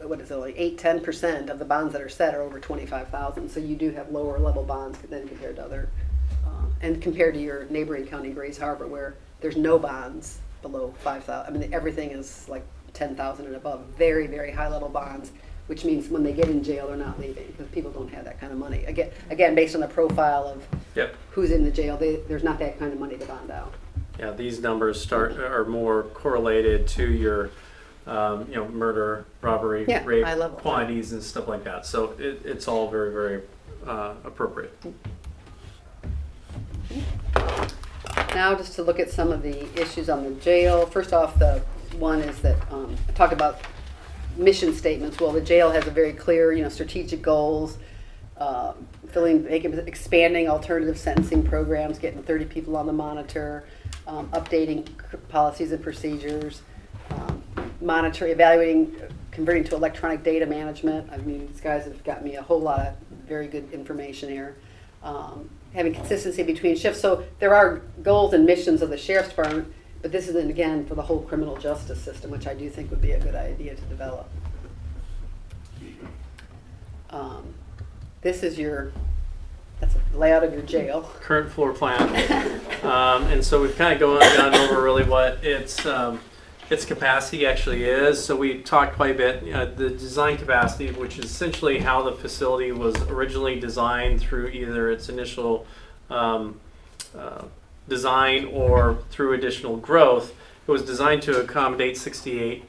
what is it, like 8-10% of the bonds that are set are over $25,000. So you do have lower level bonds than compared to other, and compared to your neighboring county, Grays Harbor, where there's no bonds below 5,000. Everything is like 10,000 and above. Very, very high level bonds, which means when they get in jail, they're not leaving because people don't have that kind of money. Again, based on the profile of who's in the jail, there's not that kind of money to bond out. Yeah, these numbers are more correlated to your murder, robbery, rape, quantities, and stuff like that. So it's all very, very appropriate. Now, just to look at some of the issues on the jail. First off, the one is that I talk about mission statements. Well, the jail has a very clear, strategic goals. Expanding alternative sentencing programs, getting 30 people on the monitor, updating policies and procedures, evaluating, converting to electronic data management. These guys have got me a whole lot of very good information here. Having consistency between shifts. So there are goals and missions of the Sheriff's Department, but this is, again, for the whole criminal justice system, which I do think would be a good idea to develop. This is that's a layout of your jail. Current floor plan. And so we've kind of gone over really what its capacity actually is. So we talked quite a bit, the design capacity, which is essentially how the facility was originally designed through either its initial design or through additional growth. It was designed to accommodate 68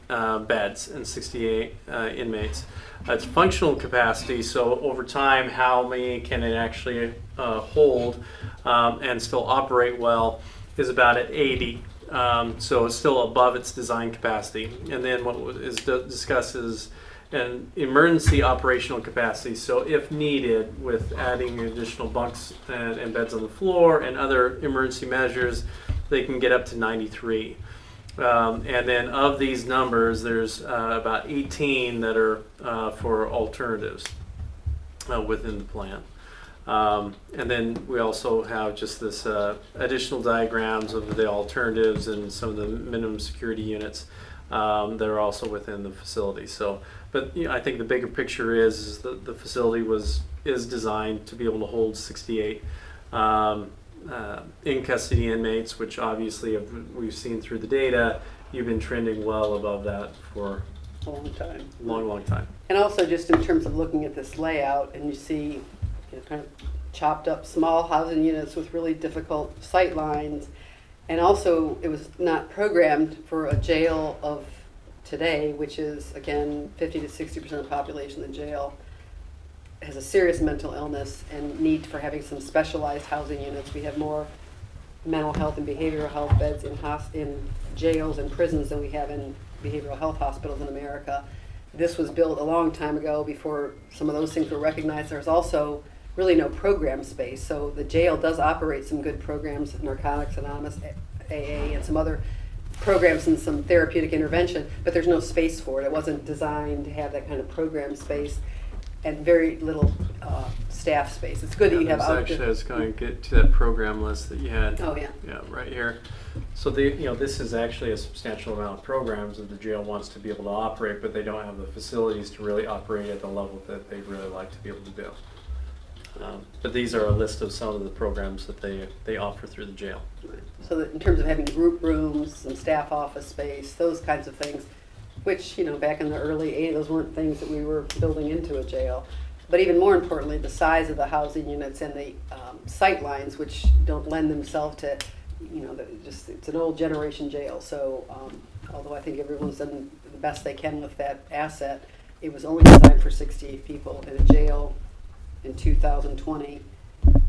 beds and 68 inmates. Its functional capacity, so over time, how many can it actually hold and still operate well, is about at 80. So it's still above its design capacity. And then what is discussed is an emergency operational capacity. So if needed, with adding additional bunks and beds on the floor and other emergency measures, they can get up to 93. And then of these numbers, there's about 18 that are for alternatives within the plan. And then we also have just this additional diagrams of the alternatives and some of the minimum security units that are also within the facility. So, but I think the bigger picture is that the facility is designed to be able to hold 68 in custody inmates, which obviously we've seen through the data, you've been trending well above that for a long time. Long time. And also just in terms of looking at this layout, and you see kind of chopped up small housing units with really difficult sight lines. And also it was not programmed for a jail of today, which is, again, 50 to 60% of the population in the jail has a serious mental illness and need for having some specialized housing units. We have more mental health and behavioral health beds in jails and prisons than we have in behavioral health hospitals in America. This was built a long time ago before some of those things were recognized. There's also really no program space. So the jail does operate some good programs, Narcotics Anonymous, AA, and some other programs and some therapeutic intervention, but there's no space for it. It wasn't designed to have that kind of program space and very little staff space. It's good that you have Actually, I was going to get to that program list that you had. Oh, yeah. Yeah, right here. So this is actually a substantial amount of programs that the jail wants to be able to operate, but they don't have the facilities to really operate at the level that they really like to be able to do. But these are a list of some of the programs that they offer through the jail. So that in terms of having group rooms, some staff office space, those kinds of things, which, back in the early 80s, those weren't things that we were building into a jail. But even more importantly, the size of the housing units and the sight lines, which don't lend themselves to, it's an old generation jail. So although I think everyone's done the best they can with that asset, it was only designed for 68 people, and a jail in 2020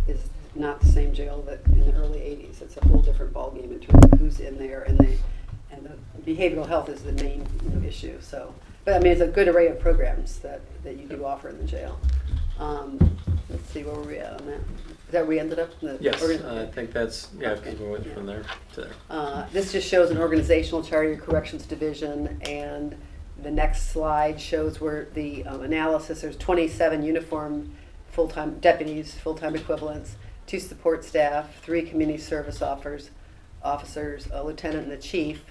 is not the same jail that in the early 80s. It's a whole different ballgame in terms of who's in there, and the behavioral health is the main issue. So, but I mean, it's a good array of programs that you do offer in the jail. Let's see, where were we at on that? Is that where we ended up? Yes, I think that's, because we went from there to there. This just shows an organizational chart of your corrections division, and the next slide shows where the analysis, there's 27 uniform full-time deputies, full-time equivalents, 2 support staff, 3 community service officers, a lieutenant and the chief.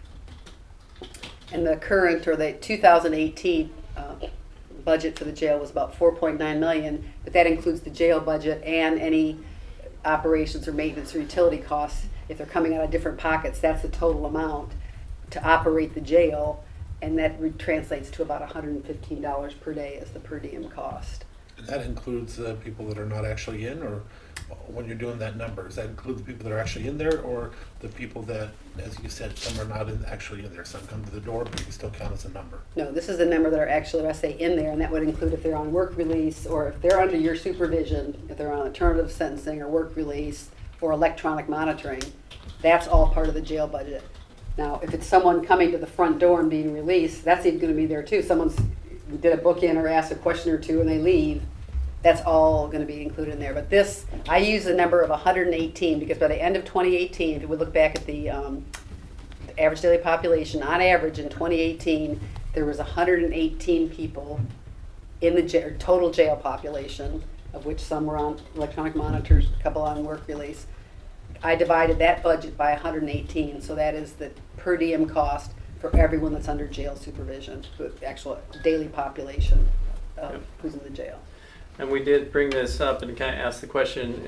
And the current, or the 2018 budget for the jail was about $4.9 million, but that includes the jail budget and any operations or maintenance or utility costs. If they're coming out of different pockets, that's the total amount to operate the jail, and that translates to about $115 per day as the per diem cost. And that includes people that are not actually in, or when you're doing that number, does that include the people that are actually in there, or the people that, as you said, some are not actually in there, some come to the door, but you still count as a number? No, this is the number that are actually, I say, in there, and that would include if they're on work release, or if they're under your supervision, if they're on alternative sentencing or work release or electronic monitoring. That's all part of the jail budget. Now, if it's someone coming to the front door and being released, that's even going to be there too. Someone's did a book-in or asked a question or two and they leave. That's all going to be included in there. But this, I use the number of 118 because by the end of 2018, if we look back at the average daily population, on average in 2018, there was 118 people in the total jail population, of which some were on electronic monitors, a couple on work release. I divided that budget by 118, so that is the per diem cost for everyone that's under jail supervision, the actual daily population who's in the jail. And we did bring this up and kind of ask the question,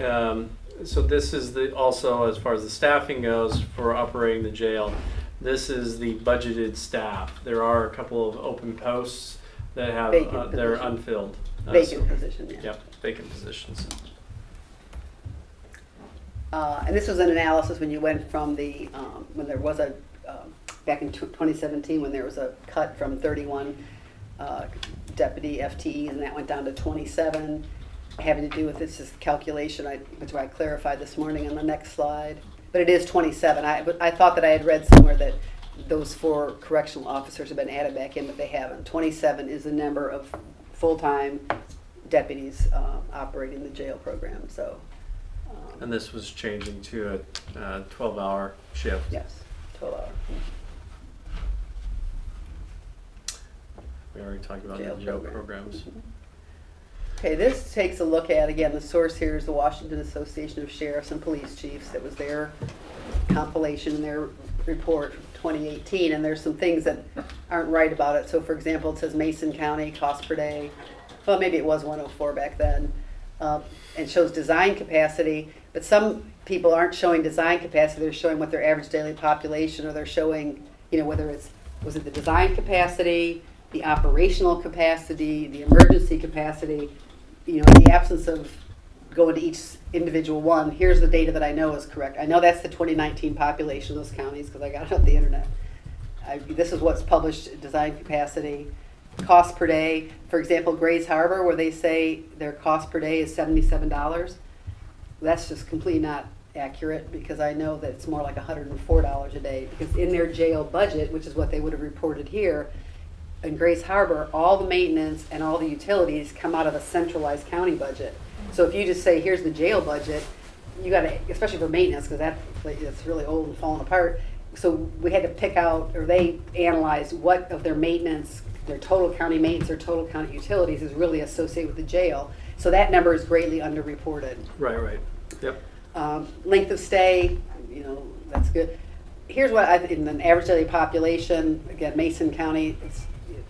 so this is also as far as the staffing goes for operating the jail, this is the budgeted staff. There are a couple of open posts that have, they're unfilled. Vacant position, yeah. Yep, vacant positions. And this was an analysis when you went from the, when there was a, back in 2017, when there was a cut from 31 deputy FTEs, and that went down to 27, having to do with this calculation, which I clarified this morning on the next slide. But it is 27. I thought that I had read somewhere that those 4 correctional officers have been added back in, but they haven't. 27 is the number of full-time deputies operating the jail program. So. And this was changing to a 12-hour shift. Yes, 12 hours. We already talked about the jail programs. Mm-hmm. Okay, this takes a look at, again, the source here is the Washington Association of Sheriffs and Police Chiefs. That was their compilation in their report from 2018, and there's some things that aren't right about it. So, for example, it says Mason County cost per day. Well, maybe it was 104 back then. And shows design capacity, but some people aren't showing design capacity. They're showing what their average daily population, or they're showing, whether was it the design capacity, the operational capacity, the emergency capacity, in the absence of going to each individual one, here's the data that I know is correct. I know that's the 2019 population of those counties because I got it off the internet. This is what's published, design capacity. Cost per day, for example, Grays Harbor, where they say their cost per day is $77. That's just completely not accurate, because I know that it's more like $104 a day, because in their jail budget, which is what they would have reported here, in Grace Harbor, all the maintenance and all the utilities come out of a centralized county budget. So if you just say, here's the jail budget, you got to, especially for maintenance, because it's really old and falling apart. So we had to pick out, or they analyzed what of their maintenance, their total county maintenance, their total county utilities is really associated with the jail. So that number is greatly underreported. Right. Yep. Length of stay, that's good. Here's what in an average daily population, again, Mason County,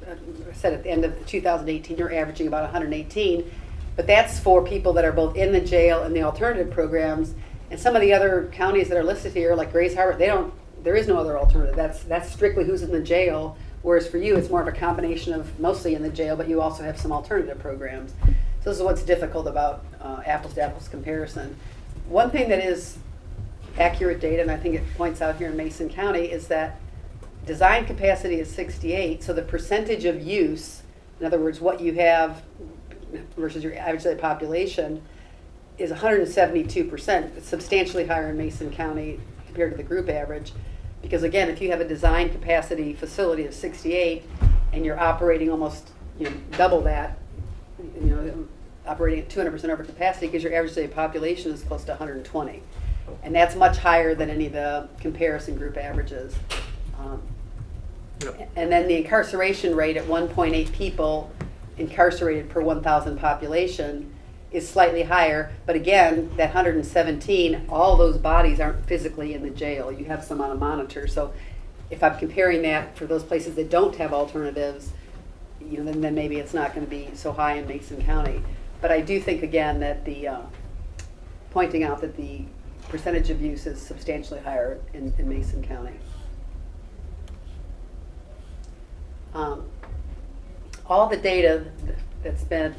I said at the end of 2018, you're averaging about 118, but that's for people that are both in the jail and the alternative programs. And some of the other counties that are listed here, like Grace Harbor, there is no other alternative. That's strictly who's in the jail, whereas for you, it's more of a combination of mostly in the jail, but you also have some alternative programs. So this is what's difficult about apples to apples comparison. One thing that is accurate data, and I think it points out here in Mason County, is that design capacity is 68, so the percentage of use, in other words, what you have versus your average daily population, is 172%. It's substantially higher in Mason County compared to the group average. Because again, if you have a design capacity facility of 68 and you're operating almost double that, operating at 200% over capacity, because your average daily population is close to 120. And that's much higher than any of the comparison group averages. Yep. And then the incarceration rate at 1.8 people incarcerated per 1,000 population is slightly higher, but again, that 117, all those bodies aren't physically in the jail. You have some on a monitor. So if I'm comparing that for those places that don't have alternatives, then maybe it's not going to be so high in Mason County. But I do think, again, that pointing out that the percentage of use is substantially higher in Mason County. All the data that's been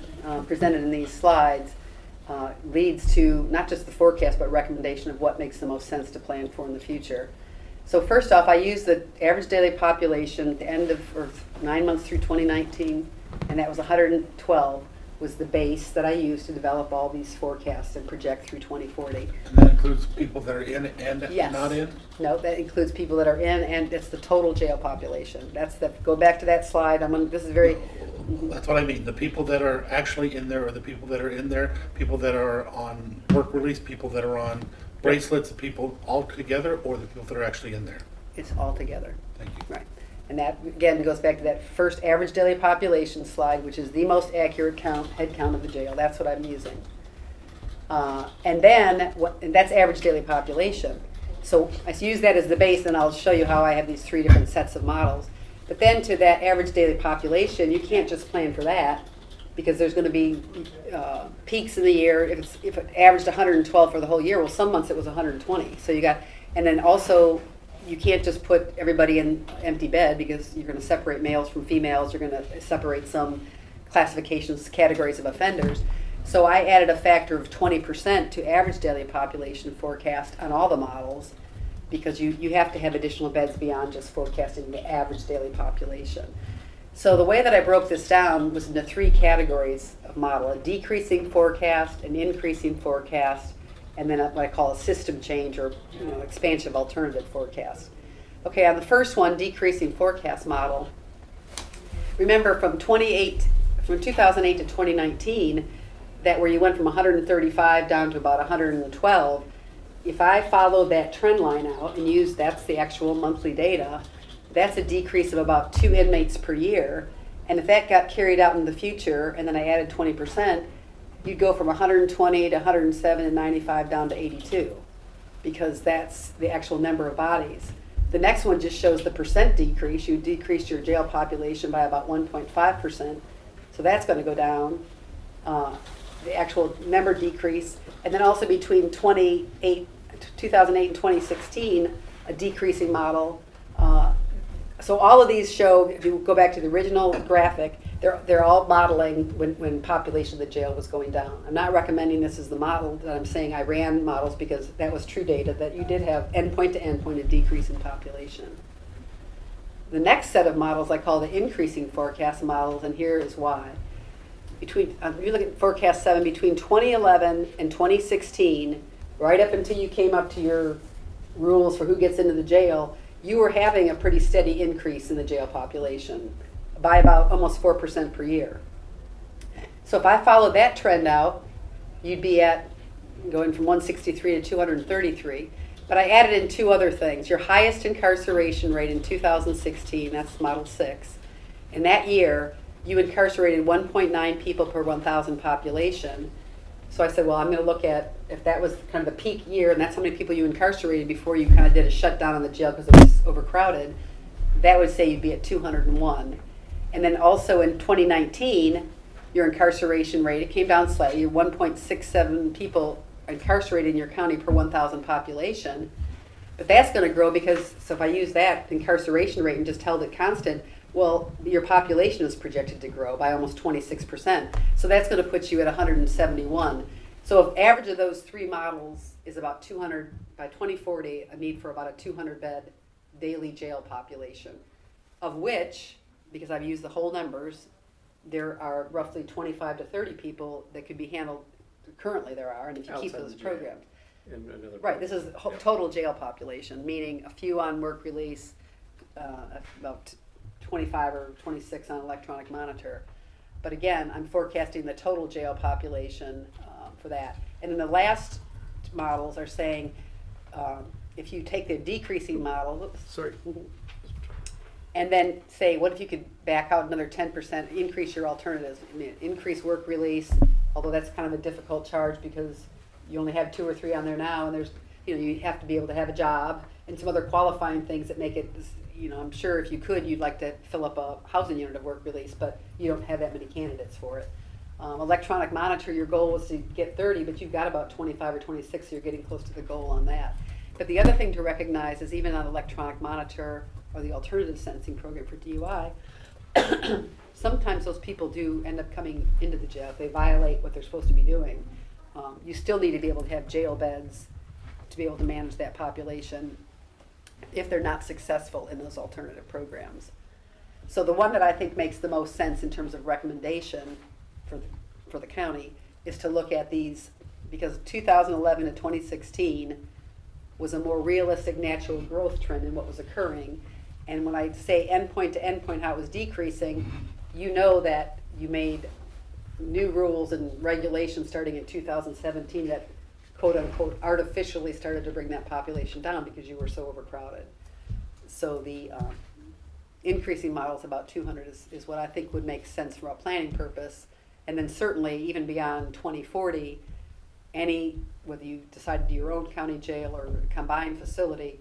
presented in these slides leads to not just the forecast, but recommendation of what makes the most sense to plan for in the future. So first off, I use the average daily population at the end of, or 9 months through 2019, and that was 112 was the base that I used to develop all these forecasts and project through 2040. And that includes people that are in and Yes. not in? No, that includes people that are in, and it's the total jail population. Go back to that slide. This is very. That's what I mean. The people that are actually in there, or the people that are in there, people that are on work release, people that are on bracelets, people all together, or the people that are actually in there? It's all together. Thank you. Right. And that, again, goes back to that first average daily population slide, which is the most accurate head count of the jail. That's what I'm using. And that's average daily population. So I use that as the base, and I'll show you how I have these three different sets of models. But then to that average daily population, you can't just plan for that, because there's going to be peaks in the year. If it averaged 112 for the whole year, well, some months it was 120. So and then also, you can't just put everybody in empty bed, because you're going to separate males from females. You're going to separate some classifications, categories of offenders. So I added a factor of 20% to average daily population forecast on all the models, because you have to have additional beds beyond just forecasting the average daily population. So the way that I broke this down was into three categories of model: a decreasing forecast, an increasing forecast, and then what I call a system change, or expansion of alternative forecasts. Okay, on the first one, decreasing forecast model, remember from 2008 to 2019, that where you went from 135 down to about 112, if I follow that trend line out and that's the actual monthly data, that's a decrease of about 2 inmates per year. And if that got carried out in the future, and then I added 20%, you'd go from 120 to 107 and 95 down to 82, because that's the actual number of bodies. The next one just shows the percent decrease. You decreased your jail population by about 1.5%, so that's going to go down. The actual number decrease, and then also between 2008 and 2016, a decreasing model. So all of these show, if you go back to the original graphic, they're all modeling when population of the jail was going down. I'm not recommending this as the model that I'm saying. I ran models because that was true data, that you did have endpoint to endpoint a decrease in population. The next set of models I call the increasing forecast models, and here is why. If you look at forecast 7, between 2011 and 2016, right up until you came up to your rules for who gets into the jail, you were having a pretty steady increase in the jail population by about almost 4% per year. So if I followed that trend out, you'd be at going from 163 to 233. But I added in two other things. Your highest incarceration rate in 2016, that's Model 6. In that year, you incarcerated 1.9 people per 1,000 population. So I said, well, I'm going to look at if that was kind of the peak year, and that's how many people you incarcerated before you kind of did a shutdown on the jail because it was overcrowded, that would say you'd be at 201. And then also in 2019, your incarceration rate, it came down slightly. You're 1.67 people incarcerated in your county per 1,000 population. But that's going to grow because, so if I use that incarceration rate and just held it constant, well, your population is projected to grow by almost 26%. So that's going to put you at 171. So if average of those three models is about 200, by 2040, a need for about a 200-bed daily jail population, of which, because I've used the whole numbers, there are roughly 25 to 30 people that could be handled, currently there are, and if you keep Outside those the jail. programs. And another Right, this is total jail population, meaning a few on work release, about 25 or 26 on electronic monitor. But again, I'm forecasting the total jail population for that. And then the last models are saying if you take the decreasing model, whoops, Sorry. and then say, what if you could back out another 10%, increase your alternatives, increase work release, although that's kind of a difficult charge because you only have 2 or 3 on there now, and there's, you have to be able to have a job and some other qualifying things that make it, I'm sure if you could, you'd like to fill up a housing unit of work release, but you don't have that many candidates for it. Electronic monitor, your goal was to get 30, but you've got about 25 or 26, so you're getting close to the goal on that. But the other thing to recognize is even on electronic monitor or the alternative sentencing program for DUI, sometimes those people do end up coming into the jail if they violate what they're supposed to be doing. You still need to be able to have jail beds to be able to manage that population if they're not successful in those alternative programs. So the one that I think makes the most sense in terms of recommendation for the county is to look at these, because 2011 to 2016 was a more realistic natural growth trend in what was occurring. And when I say endpoint to endpoint, how it was decreasing, you know that you made new rules and regulations starting in 2017 that quote unquote artificially started to bring that population down because you were so overcrowded. So the increasing models about 200 is what I think would make sense from a planning purpose. And then certainly even beyond 2040, whether you decide to do your own county jail or a combined facility,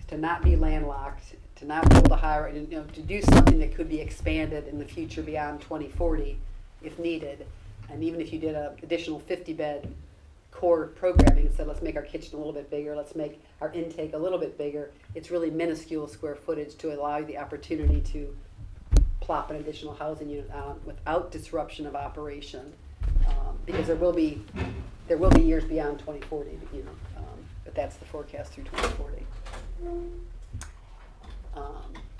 to not be landlocked, to not build a higher, to do something that could be expanded in the future beyond 2040 if needed. And even if you did an additional 50-bed core programming and said, let's make our kitchen a little bit bigger, let's make our intake a little bit bigger, it's really minuscule square footage to allow you the opportunity to plop an additional housing unit on without disruption of operation. Because there will be years beyond 2040, but that's the forecast through 2040.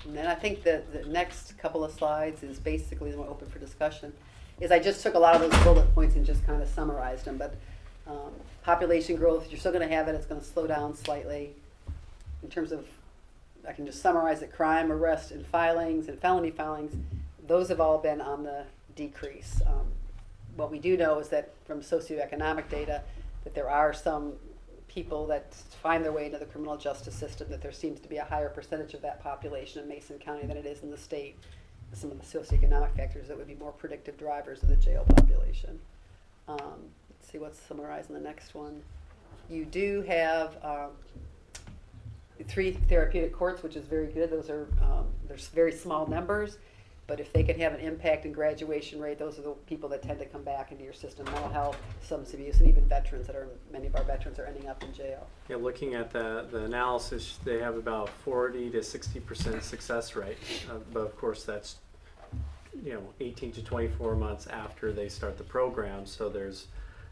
And then I think that the next couple of slides is basically the one open for discussion. Is I just took a lot of those bullet points and just kind of summarized them. But population growth, you're still going to have it. It's going to slow down slightly. In terms of, I can just summarize that crime, arrest, and filings and felony filings, those have all been on the decrease. What we do know is that from socioeconomic data that there are some people that find their way into the criminal justice system, that there seems to be a higher percentage of that population in Mason County than it is in the state. Some of the socioeconomic factors that would be more predictive drivers of the jail population. Let's see what's summarized in the next one. You do have 3 therapeutic courts, which is very good. Those are there's very small numbers, but if they can have an impact in graduation rate, those are the people that tend to come back into your system. Mental health, substance abuse, and even veterans many of our veterans are ending up in jail. Yeah, looking at the analysis, they have about 40 to 60% success rate, but of course that's 18 to 24 months after they start the program. So there's,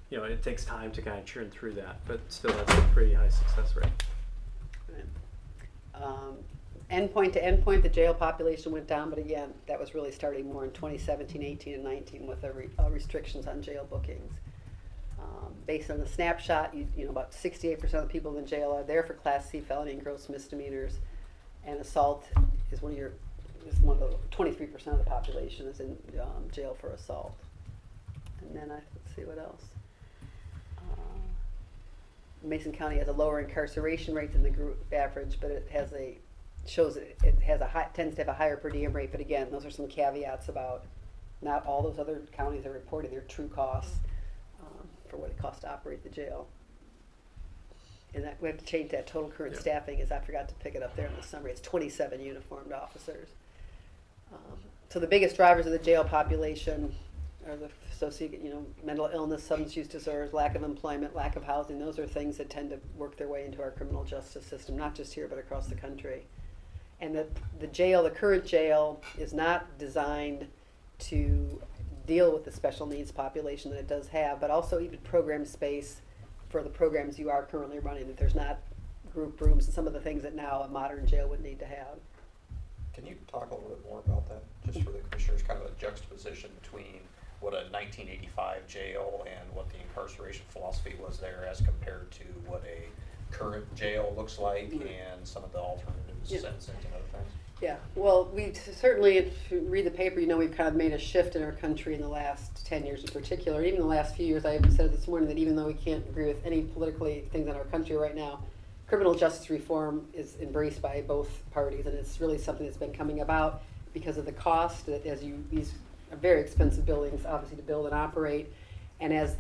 it takes time to kind of churn through that, but still that's a pretty high success rate. Endpoint to endpoint, the jail population went down, but again, that was really starting more in 2017, 18, and 19 with the restrictions on jail bookings. Based on the snapshot, you know, about 68% of the people in jail are there for Class C felony and gross misdemeanors, and assault is one of the 23% of the population is in jail for assault. And then let's see what else. Mason County has a lower incarceration rate than the group average, but it has tends to have a higher per diem rate. But again, those are some caveats about not all those other counties are reporting their true costs for what it costs to operate the jail. And that we have to change that total current staffing, as I forgot to pick it up there in the summary. It's 27 uniformed officers. So the biggest drivers of the jail population are the mental illness, substance use disorders, lack of employment, lack of housing. Those are things that tend to work their way into our criminal justice system, not just here but across the country. And the current jail is not designed to deal with the special needs population that it does have, but also even program space for the programs you are currently running. That there's not group rooms and some of the things that now a modern jail would need to have. Can you talk a little bit more about that, just for the commissioners, kind of a juxtaposition between what a 1985 jail and what the incarceration philosophy was there as compared to what a current jail looks like and some of the alternatives, sentencing and other things? Yeah, well, we certainly, if you read the paper, you know we've kind of made a shift in our country in the last 10 years in particular. Even the last few years, I said this morning that even though we can't agree with any politically things in our country right now, criminal justice reform is embraced by both parties, and it's really something that's been coming about because of the cost. That these are very expensive buildings, obviously, to build and operate, and as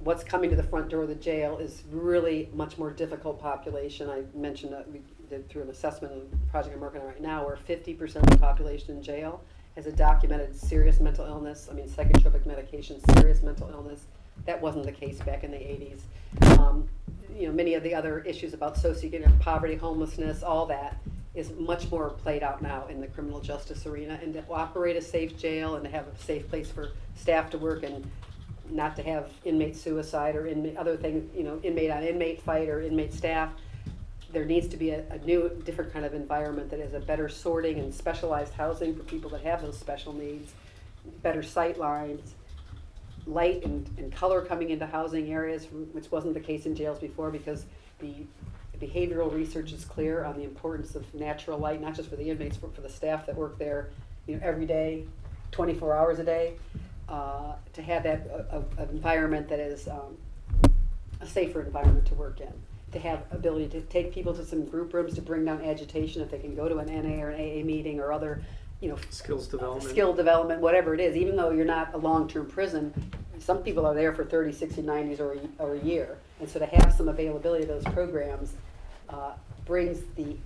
what's coming to the front door of the jail is really much more difficult population. I mentioned that we did through an assessment project I'm working on right now, where 50% of the population in jail has a documented serious mental illness. I mean, psychotropic medication, serious mental illness. That wasn't the case back in the 80s. Many of the other issues about socioeconomic poverty, homelessness, all that is much more played out now in the criminal justice arena. And to operate a safe jail and to have a safe place for staff to work and not to have inmate suicide or other things, inmate on inmate fight or inmate staff, there needs to be a new, different kind of environment that has a better sorting and specialized housing for people that have those special needs, better sight lines, light and color coming into housing areas, which wasn't the case in jails before, because the behavioral research is clear on the importance of natural light, not just for the inmates, but for the staff that work there, every day, 24 hours a day, to have that an environment that is a safer environment to work in, to have ability to take people to some group rooms to bring down agitation if they can go to an NA or an AA meeting or other skill development, whatever it is. Even though you're not a long-term prison, some people are there for 30, 60, 90s or a year. And so to have some availability of those programs brings the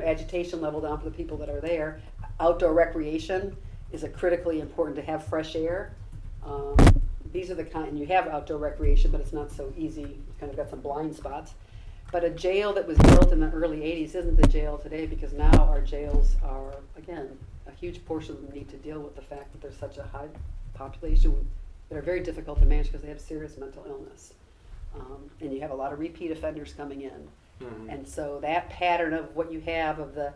agitation level down for the people that are there. Outdoor recreation is critically important, to have fresh air. These are the and you have outdoor recreation, but it's not so easy. You've kind of got some blind spots. But a jail that was built in the early 80s isn't the jail today, because now our jails are, again, a huge portion of them need to deal with the fact that there's such a high population that are very difficult to manage because they have serious mental illness. And you have a lot of repeat offenders coming in. Mm-hmm. And so that pattern of what you have of the,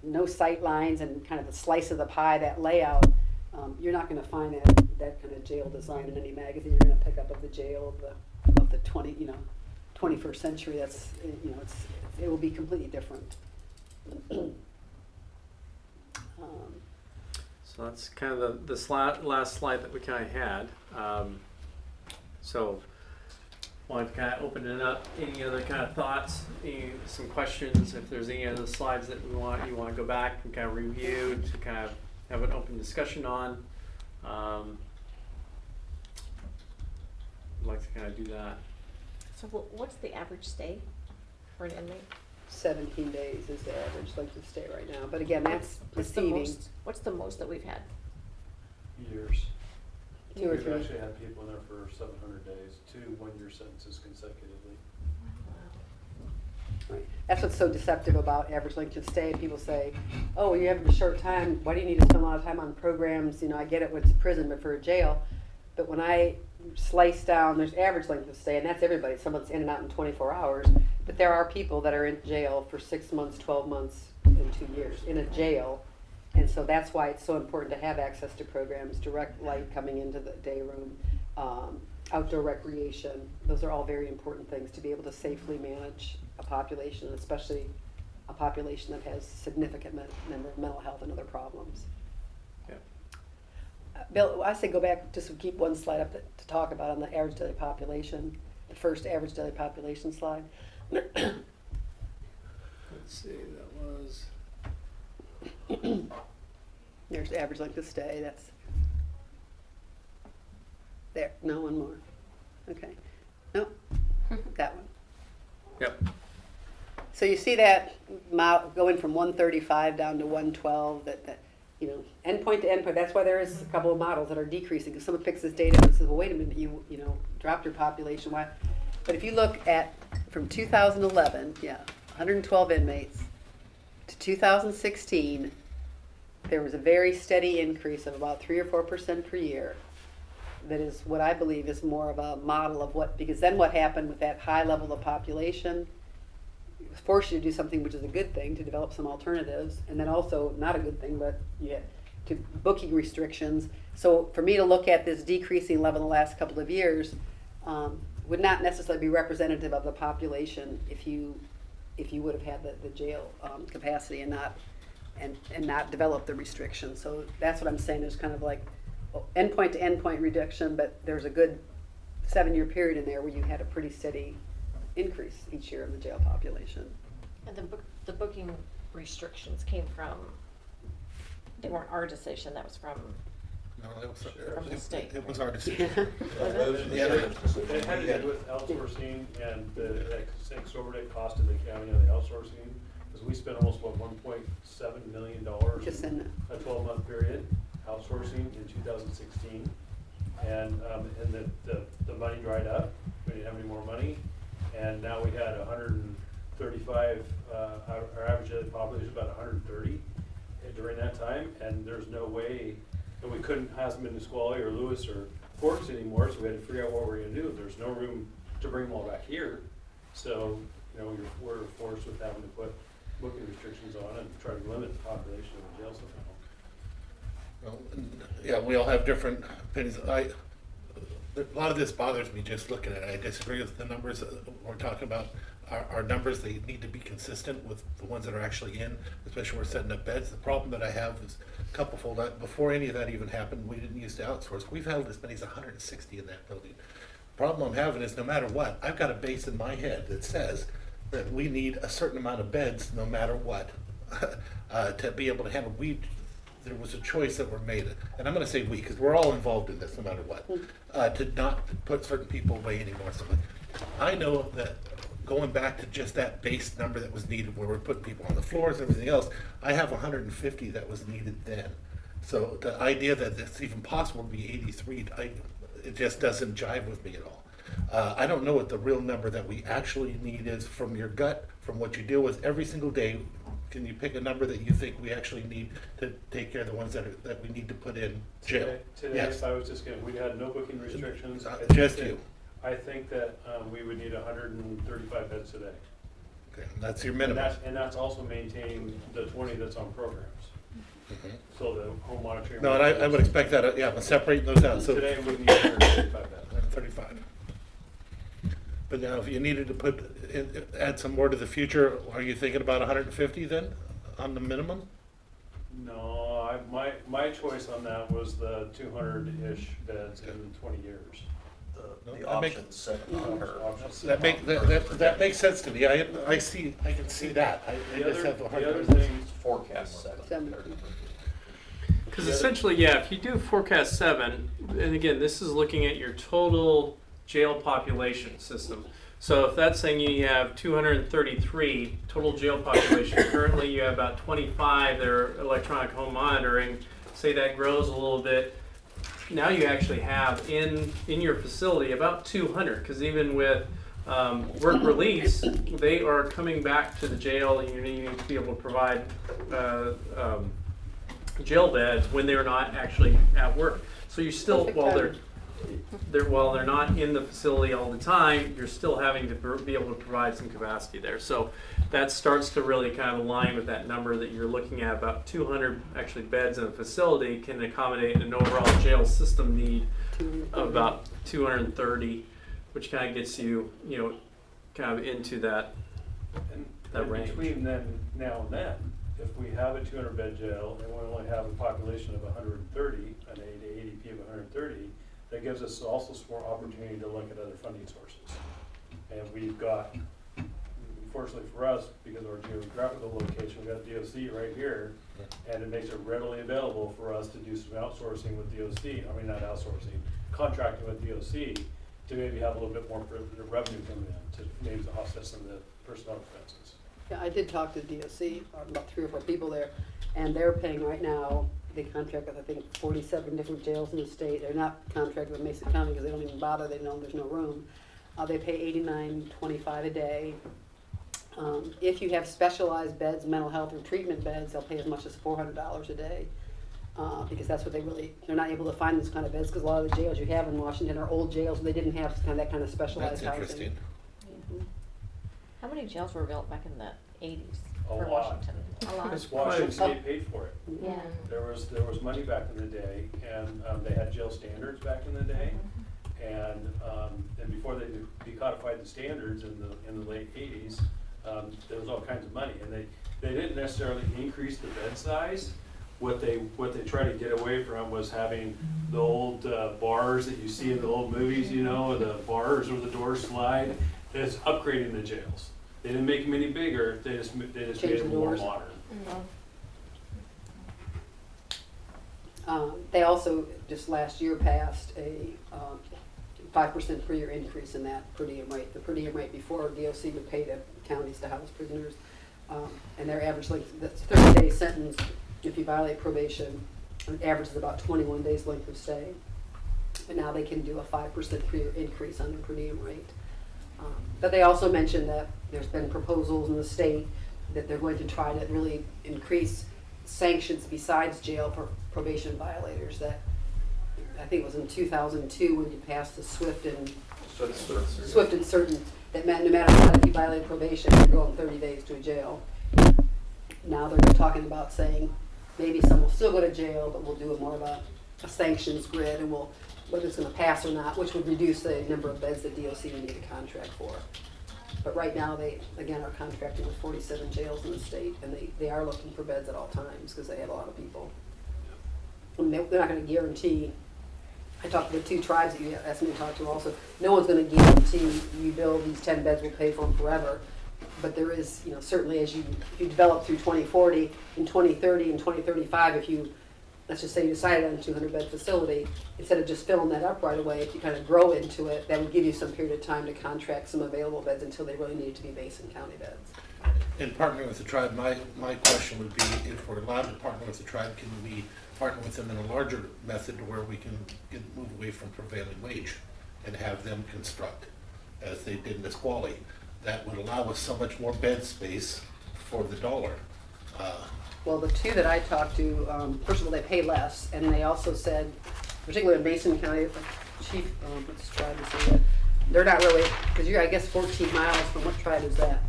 no sight lines and kind of the slice of the pie, that layout, you're not going to find that kind of jail design in any magazine you're going to pick up of the jail of the 21st century. That's it will be completely different. So that's kind of the last slide that we kind of had. So wanted to kind of open it up. Any other kind of thoughts? Some questions? If there's any other slides that you want to go back and kind of review to kind of have an open discussion on. I'd like to kind of do that. So what's the average stay for an inmate? 17 days is the average length of stay right now. But again, that's deceiving. What's the most that we've had? Years. 2 or We've 3. actually had people in there for 700 days, 2 one-year sentences consecutively. Right. That's what's so deceptive about average length of stay. People say, oh, you have a short time. Why do you need to spend a lot of time on programs? I get it when it's a prison, but for a jail. But when I slice down, there's average length of stay, and that's everybody. Someone's in and out in 24 hours. But there are people that are in jail for 6 months, 12 months, and 2 years in a jail. And so that's why it's so important to have access to programs, direct light coming into the day room, outdoor recreation. Those are all very important things to be able to safely manage a population, especially a population that has significant number of mental health and other problems. Yeah. Bill, I say go back, just keep one slide up to talk about on the average daily population, the first average daily population slide. Let's see, that was. There's the average length of stay, that's there, no, one more. Okay, no, that one. Yep. So you see that going from 135 down to 112, that you know, endpoint to endpoint, that's why there is a couple of models that are decreasing, because someone picks this data and says, well, wait a minute, you know, dropped your population, why? But if you look at, from 2011, 112 inmates, to 2016, there was a very steady increase of about 3 or 4% per year. That is what I believe is more of a model of what, because then what happened with that high level of population, it forced you to do something which is a good thing, to develop some alternatives, and then also not a good thing, but to booking restrictions. So for me to look at this decreasing level in the last couple of years would not necessarily be representative of the population if you would have had the jail capacity and not develop the restrictions. So that's what I'm saying. There's kind of like endpoint to endpoint reduction, but there's a good 7-year period in there where you had a pretty steady increase each year in the jail population. And the booking restrictions came from, they weren't our decision, that was from, No, From the state. it was our decision. It had to do with outsourcing and the exorbitant cost of the county on the outsourcing, because we spent almost, what, $1.7 million Just in a 12-month period outsourcing in 2016. And the money dried up, we didn't have any more money, and now we had 135, our average daily population was about 130 during that time, and there's no way, and we couldn't house them in Nisqually or Lewis or Forks anymore, so we had to figure out what we're gonna do. There's no room to bring them all back here, so, you know, we're forced with having to put booking restrictions on and try to limit the population of the jail somehow. Well, yeah, we all have different opinions. A lot of this bothers me just looking at it. I disagree with the numbers we're talking about. Our numbers, they need to be consistent with the ones that are actually in, especially when we're setting up beds. The problem that I have is a couplefold. Before any of that even happened, we didn't used to outsource. We've held as many as 160 in that building. The problem I'm having is no matter what, I've got a base in my head that says that we need a certain amount of beds no matter what to be able to handle. There was a choice that were made, and I'm going to say we, because we're all involved in this no matter what, to not put certain people away anymore. So I know that going back to just that base number that was needed, where we're putting people on the floors and everything else, I have 150 that was needed then. So the idea that it's even possible to be 83, it just doesn't jive with me at all. I don't know what the real number that we actually need is from your gut, from what you deal with every single day. Can you pick a number that you think we actually need to take care of the ones that we need to put in jail? Today, Yes. if I was just gonna, we had no booking restrictions. Just you. I think that we would need 135 beds today. Okay, that's your And minimum. that's also maintaining the 20 that's on programs. Mhm. So the home monitoring. No, and I would expect that, yeah, but separating those out, so. Today we need 135 beds. 35. But now, if you needed to add some more to the future, are you thinking about 150 then, on the minimum? No, my choice on that was the 200-ish beds in 20 years. No, The that make- option's set on her. That makes sense to me. I can see that. I just have a hard The other time. thing, Forecast 7. Because essentially, yeah, if you do forecast 7, and again, this is looking at your total jail population system. So if that's saying you have 233 total jail population, currently you have about 25 that are electronic home monitoring. Say that grows a little bit. Now you actually have in your facility about 200, because even with work release, they are coming back to the jail, and you need to be able to provide jail beds when they're not actually at work. So you're still, while they're not in the facility all the time, you're still having to be able to provide some capacity there. So that starts to really kind of align with that number that you're looking at. About 200 actually beds in a facility can accommodate an overall jail system need about 230, which kind of gets you, kind of into that And range. between then, now and then, if we have a 200-bed jail and we only have a population of 130, an ADP of 130, that gives us also some more opportunity to look at other funding sources. And we've got, fortunately for us, because of our geographical location, we've got DOC right here, and it makes it readily available for us to do some outsourcing with DOC, I mean, not outsourcing, contracting with DOC, to maybe have a little bit more revenue coming in, to maybe to offset some of the personnel expenses. Yeah, I did talk to DOC, about 3 or 4 people there, and they're paying right now, they contract with, I think, 47 different jails in the state. They're not contracted with Mason County because they don't even bother, they know there's no room. They pay $89.25 a day. If you have specialized beds, mental health or treatment beds, they'll pay as much as $400 a day. Because that's what they're not able to find those kind of beds, because a lot of the jails you have in Washington are old jails, they didn't have kind of that kind of specialized That's housing. interesting. How many jails were built back in the 80s A for lot. Washington? A lot. Because Washington State paid for it. Yeah. There was money back in the day, and they had jail standards back in the day, and before they decodified the standards in the late 80s, there was all kinds of money, and they didn't necessarily increase the bed size. What they tried to get away from was having the old bars that you see in the old movies, the bars where the doors slide. It's upgrading the jails. They didn't make them any bigger. They just made Change them the more doors. modern. They also, just last year, passed a 5% per year increase in that per diem rate. The per diem rate before DOC would pay the counties to house prisoners, and their average length, that's a 30-day sentence. If you violate probation, it averages about 21 days length of stay. But now they can do a 5% per year increase on their per diem rate. But they also mentioned that there's been proposals in the state that they're going to try to really increase sanctions besides jail for probation violators. That, I think it was in 2002 when you passed the Swift and certain, that meant no matter what, if you violate probation, you're going 30 days to a jail. Now they're talking about saying maybe some will still go to jail, but we'll do a more of a sanctions grid, and whether it's going to pass or not, which would reduce the number of beds that DOC would need a contract for. But right now, they, again, are contracting with 47 jails in the state, and they are looking for beds at all times because they have a lot of people. And they're not going to guarantee. I talked to the 2 tribes that you asked me to talk to also. No one's going to guarantee you build these 10 beds, we'll pay for them forever. But there is, certainly as you develop through 2040, in 2030 and 2035, if you, let's just say you decided on a 200-bed facility, instead of just filling that up right away, if you kind of grow into it, that would give you some period of time to contract some available beds until they really needed to be Mason County beds. In partnering with the tribe, my question would be, if we're allowed to partner with the tribe, can we partner with them in a larger method where we can move away from prevailing wage and have them construct, as they did in Nisqually? That would allow us so much more bed space for the dollar. Well, the 2 that I talked to, first of all, they pay less, and they also said, particularly in Mason County, Chief, let's try to see that. They're not really, because you're, I guess, 14 miles from what tribe is that?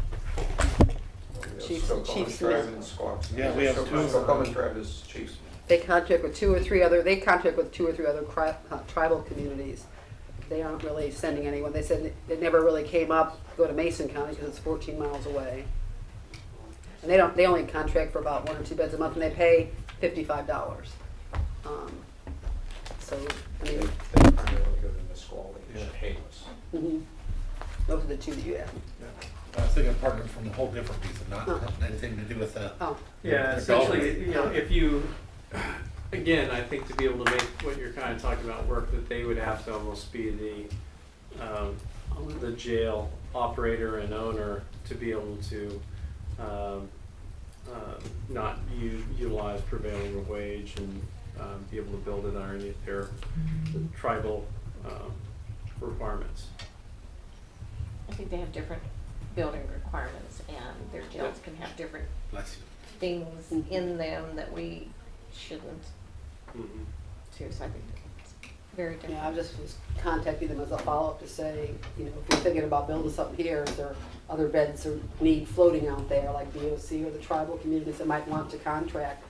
Chief Smith. Yeah, we have 2. Common tribe is Chief Smith. They contract with 2 or 3 other. They contract with 2 or 3 other tribal communities. They aren't really sending anyone. They said it never really came up. Go to Mason County because it's 14 miles away. And they don't. They only contract for about 1 or 2 beds a month, and they pay $55. So I mean, They primarily go to Nisqually and Halos. those are the 2 that you have. I was thinking partnering from a whole different reason, not anything to do with that. Oh, Yeah, Their essentially, dollar. if you, again, I think to be able to make what you're kind of talking about work, that they would have to almost be the jail operator and owner to be able to not utilize prevailing wage and be able to build it underneath their tribal requirements. I think they have different building requirements, and their jails can have different Bless you. things in them that we shouldn't. Too, so I think it's very different. yeah. I just was contacting them as a follow-up to say, if you're thinking about building something here, is there other beds or need floating out there, like DOC or the tribal communities that might want to contract?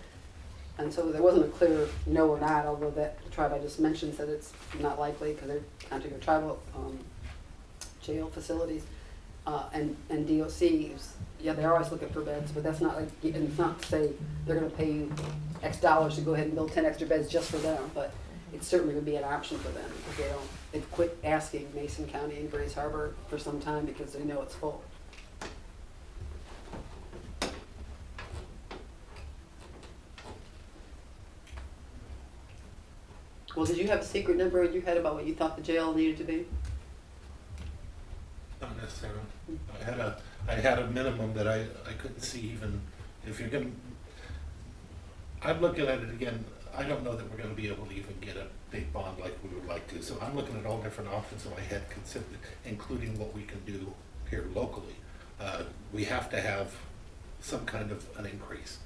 And so there wasn't a clear no or not, although that tribe I just mentioned said it's not likely because they're contacting tribal jail facilities. And DOC, yeah, they're always looking for beds, but that's not like, and it's not to say they're gonna pay you X dollars to go ahead and build 10 extra beds just for them, but it's certainly gonna be an option for them because they've quit asking Mason County and Grays Harbor for some time because they know it's full. Well, did you have a secret number in your head about what you thought the jail needed to be? Not necessarily. I had a minimum that I couldn't see even, if you're gonna, I'm looking at it again, I don't know that we're gonna be able to even get a big bond like we would like to. So I'm looking at all different options in my head, including what we can do here locally. We have to have some kind of an increase.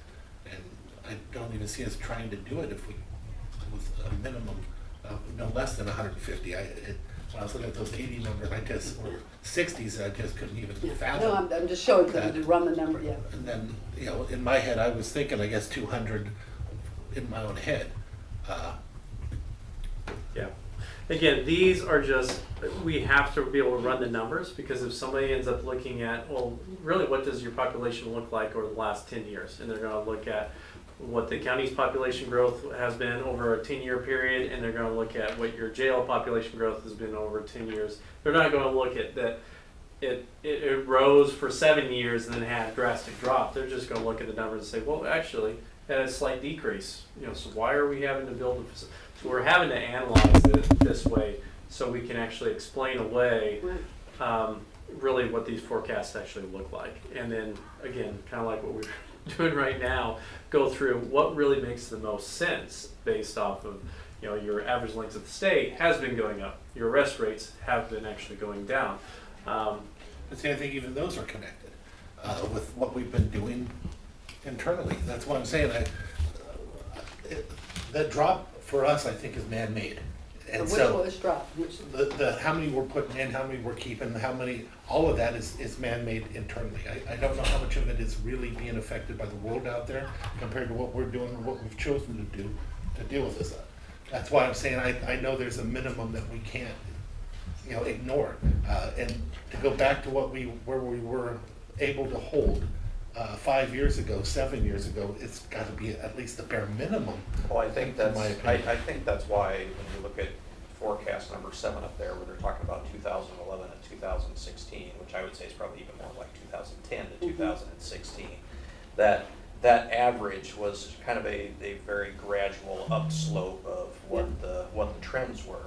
And I don't even see us trying to do it if we, with a minimum of no less than 150. When I was looking at those 80 numbers, or 60s, I just couldn't even fathom. No, I'm just showing that. to run the number, yeah. And then, you know, in my head, I was thinking, I guess, 200 in my own head. Yeah. Again, these are just, we have to be able to run the numbers because if somebody ends up looking at, well, really, what does your population look like over the last 10 years? And they're going to look at what the county's population growth has been over a 10-year period, and they're going to look at what your jail population growth has been over 10 years. They're not going to look at that it rose for 7 years and then had a drastic drop. They're just going to look at the numbers and say, well, actually, it had a slight decrease. You know, so why are we having to build a facility? So we're having to analyze it this way so we can actually explain away really what these forecasts actually look like. And then, again, kind of like what we're doing right now, go through what really makes the most sense based off of, you know, your average length of the stay has been going up. Your arrest rates have been actually going down. But see, I think even those are connected with what we've been doing internally. That's why I'm saying that drop for us, I think, is man-made. And Which so was dropped? the how many we're putting in, how many we're keeping, how many, all of that is man-made internally. I don't know how much of it is really being affected by the world out there compared to what we're doing or what we've chosen to do to deal with this. That's why I'm saying I know there's a minimum that we can't, you know, ignore. And to go back to where we were able to hold 5 years ago, 7 years ago, it's got to be at least the bare minimum. Well, I think that's, my opinion. I think that's why when you look at forecast number 7 up there, where they're talking about 2011 and 2016, which I would say is probably even more like 2010 to 2016, that average was kind of a very gradual upslope of what the trends were.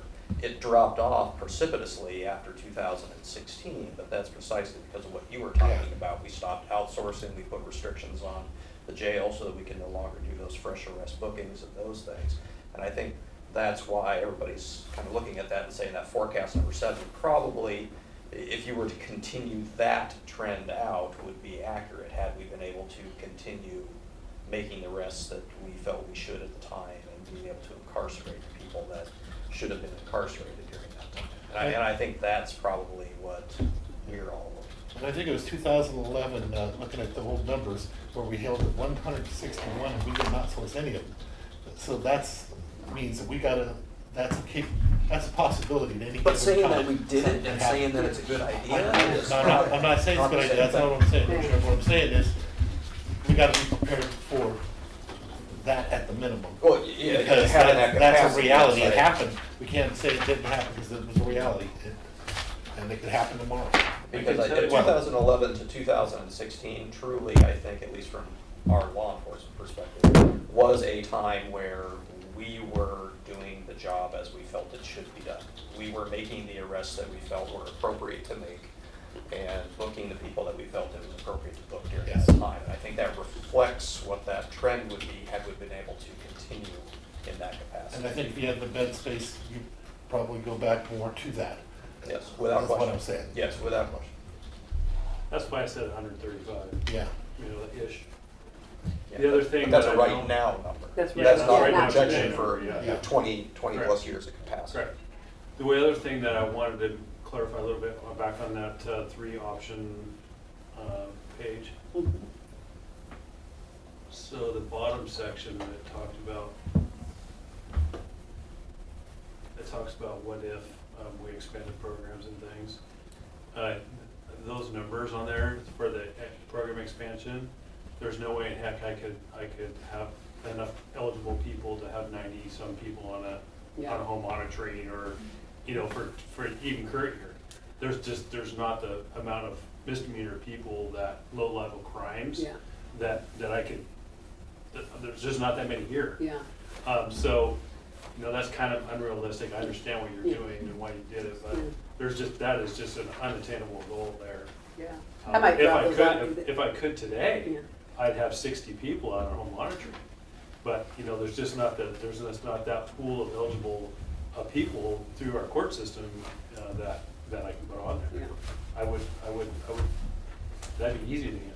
It dropped off precipitously after 2016, but that's precisely because of what you were talking about. We stopped outsourcing, we put restrictions on the jail so that we can no longer do those fresh arrest bookings and those things. And I think that's why everybody's kind of looking at that and saying that forecast number 7 probably, if you were to continue that trend out, would be accurate had we been able to continue making the arrests that we felt we should at the time and being able to incarcerate the people that should have been incarcerated during that time. And I think that's probably what we're all looking And I think it was 2011, looking at the old numbers, where we held at 161 and we did not source any of them. So that's means that we gotta, that's a possibility at any given time. But saying that we did it and saying that it's a good idea. I'm not saying it's a good idea, that's not what I'm saying. What I'm saying is, we gotta be prepared for that at the minimum. Well, yeah, Because having that that's a capacity, reality, it right. happened. We can't say it didn't happen because it was a reality. And it could happen tomorrow. Because I can tell you- 2011 to 2016, truly, I think, at least from our law enforcement perspective, was a time where we were doing the job as we felt it should be done. We were making the arrests that we felt were appropriate to make and booking the people that we felt it was appropriate to book during Yes. that time. And I think that reflects what that trend would be had we been able to continue in that capacity. And I think if you had the bed space, you probably go back more to that. Yes, without That's question. what I'm saying. Yes, without question. That's why I said 135, Yeah. you know, ish. Yeah, The other but thing that's that a I right don't- now number. That's right That's now. not Yeah, a not projection today. for Yeah. 20 Correct. plus years of capacity. Correct. The other thing that I wanted to clarify a little bit back on that 3 option page. So the bottom section that it talks about what if we expanded programs and things. Those numbers on there for the program expansion, there's no way in heck I could have enough eligible people to have 90 some people on a home monitoring, or for even current year. There's not the amount of misdemeanor people, that low level crimes that I could. There's just not that many here. Yeah. So, that's kind of unrealistic. I understand what you're doing and why you did it, but that is just an unattainable goal there. Yeah. I might drop those out. If I could today, I'd have 60 people out on home monitoring. But there's just not that pool of eligible people through our court system that I can put on there. Yeah. I would. That'd be easy to handle.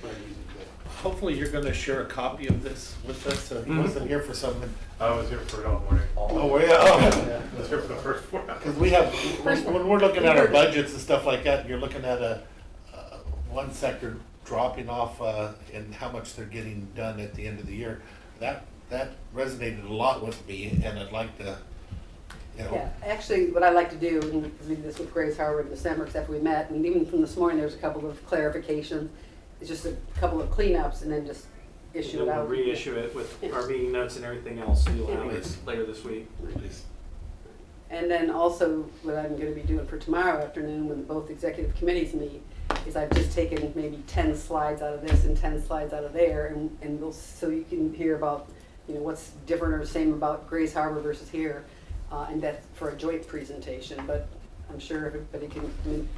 Not easy to do. Hopefully you're gonna share a copy of this with us, so he wasn't here for something. I was here for it all morning. Oh, yeah, oh. Yeah, I was here for the first 4 hours. Because we have, when we're looking at our budgets and stuff like that, and you're looking at one sector dropping off in how much they're getting done at the end of the year, that resonated a lot with me, and I'd like to, Yeah, actually, what I like to do, and we did this with Grace Harbor in December, except we met, and even from this morning, there's a couple of clarifications. It's just a couple of cleanups, and then just issue it Then out. we'll reissue it with our meeting notes and everything else, so you'll have it later this week. Please. And then also, what I'm going to be doing for tomorrow afternoon, when both executive committees meet, is I've just taken maybe 10 slides out of this and 10 slides out of there, and so you can hear about what's different or the same about Grace Harbor versus here, and that's for a joint presentation. But I'm sure everybody can.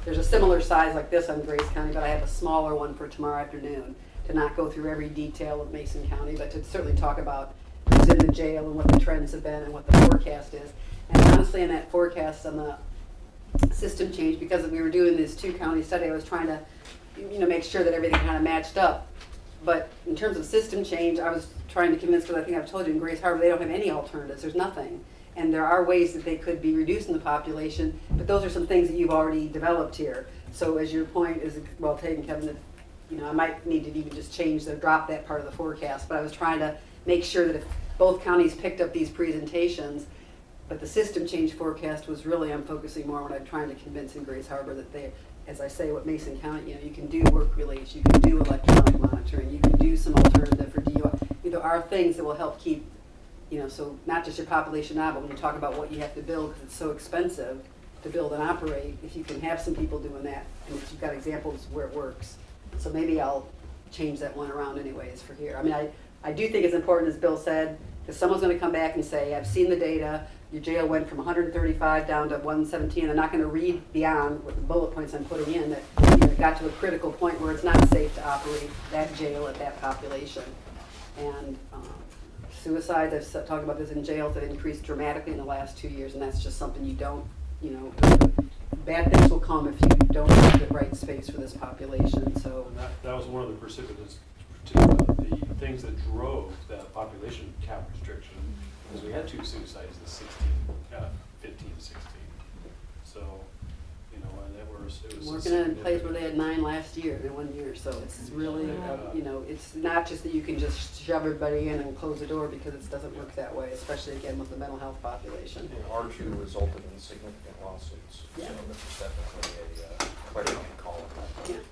There's a similar size like this on Grace County, but I have a smaller one for tomorrow afternoon to not go through every detail of Mason County, but to certainly talk about who's in the jail and what the trends have been and what the forecast is. And honestly, in that forecast on the system change, because we were doing this 2-county study, I was trying to make sure that everything kind of matched up. But in terms of system change, I was trying to convince, because I think I've told you in Grace Harbor, they don't have any alternatives. There's nothing. And there are ways that they could be reducing the population, but those are some things that you've already developed here. So as your point is well taken, Kevin, that I might need to even just drop that part of the forecast. But I was trying to make sure that if both counties picked up these presentations, but the system change forecast was really, I'm focusing more when I'm trying to convince in Grace Harbor that they, as I say, what Mason County, you can do work release, you can do electronic monitoring, you can do some alternative for DUI. There are things that will help keep, so not just your population now, but when you talk about what you have to build, because it's so expensive to build and operate, if you can have some people doing that, and if you've got examples where it works. So maybe I'll change that one around anyways for here. I mean, I do think it's important, as Bill said, because someone's going to come back and say, I've seen the data, your jail went from 135 down to 117. They're not going to read beyond what the bullet points I'm putting in, that it got to a critical point where it's not safe to operate that jail at that population. And suicides, I've talked about this in jails, that increased dramatically in the last 2 years, and that's just something you don't, bad things will come if you don't have the right space for this population. So And that was one of the precipitous, the things that drove that population cap restriction, because we had 2 suicides in 15 to 16. So, and it was working in a place where they had 9 last year in 1 year, so it's really, it's not just that you can just shove everybody in and close the door, because it doesn't work that way, especially again with the mental health population. And R2 resulted in significant lawsuits, so this is definitely a clarifying call on that.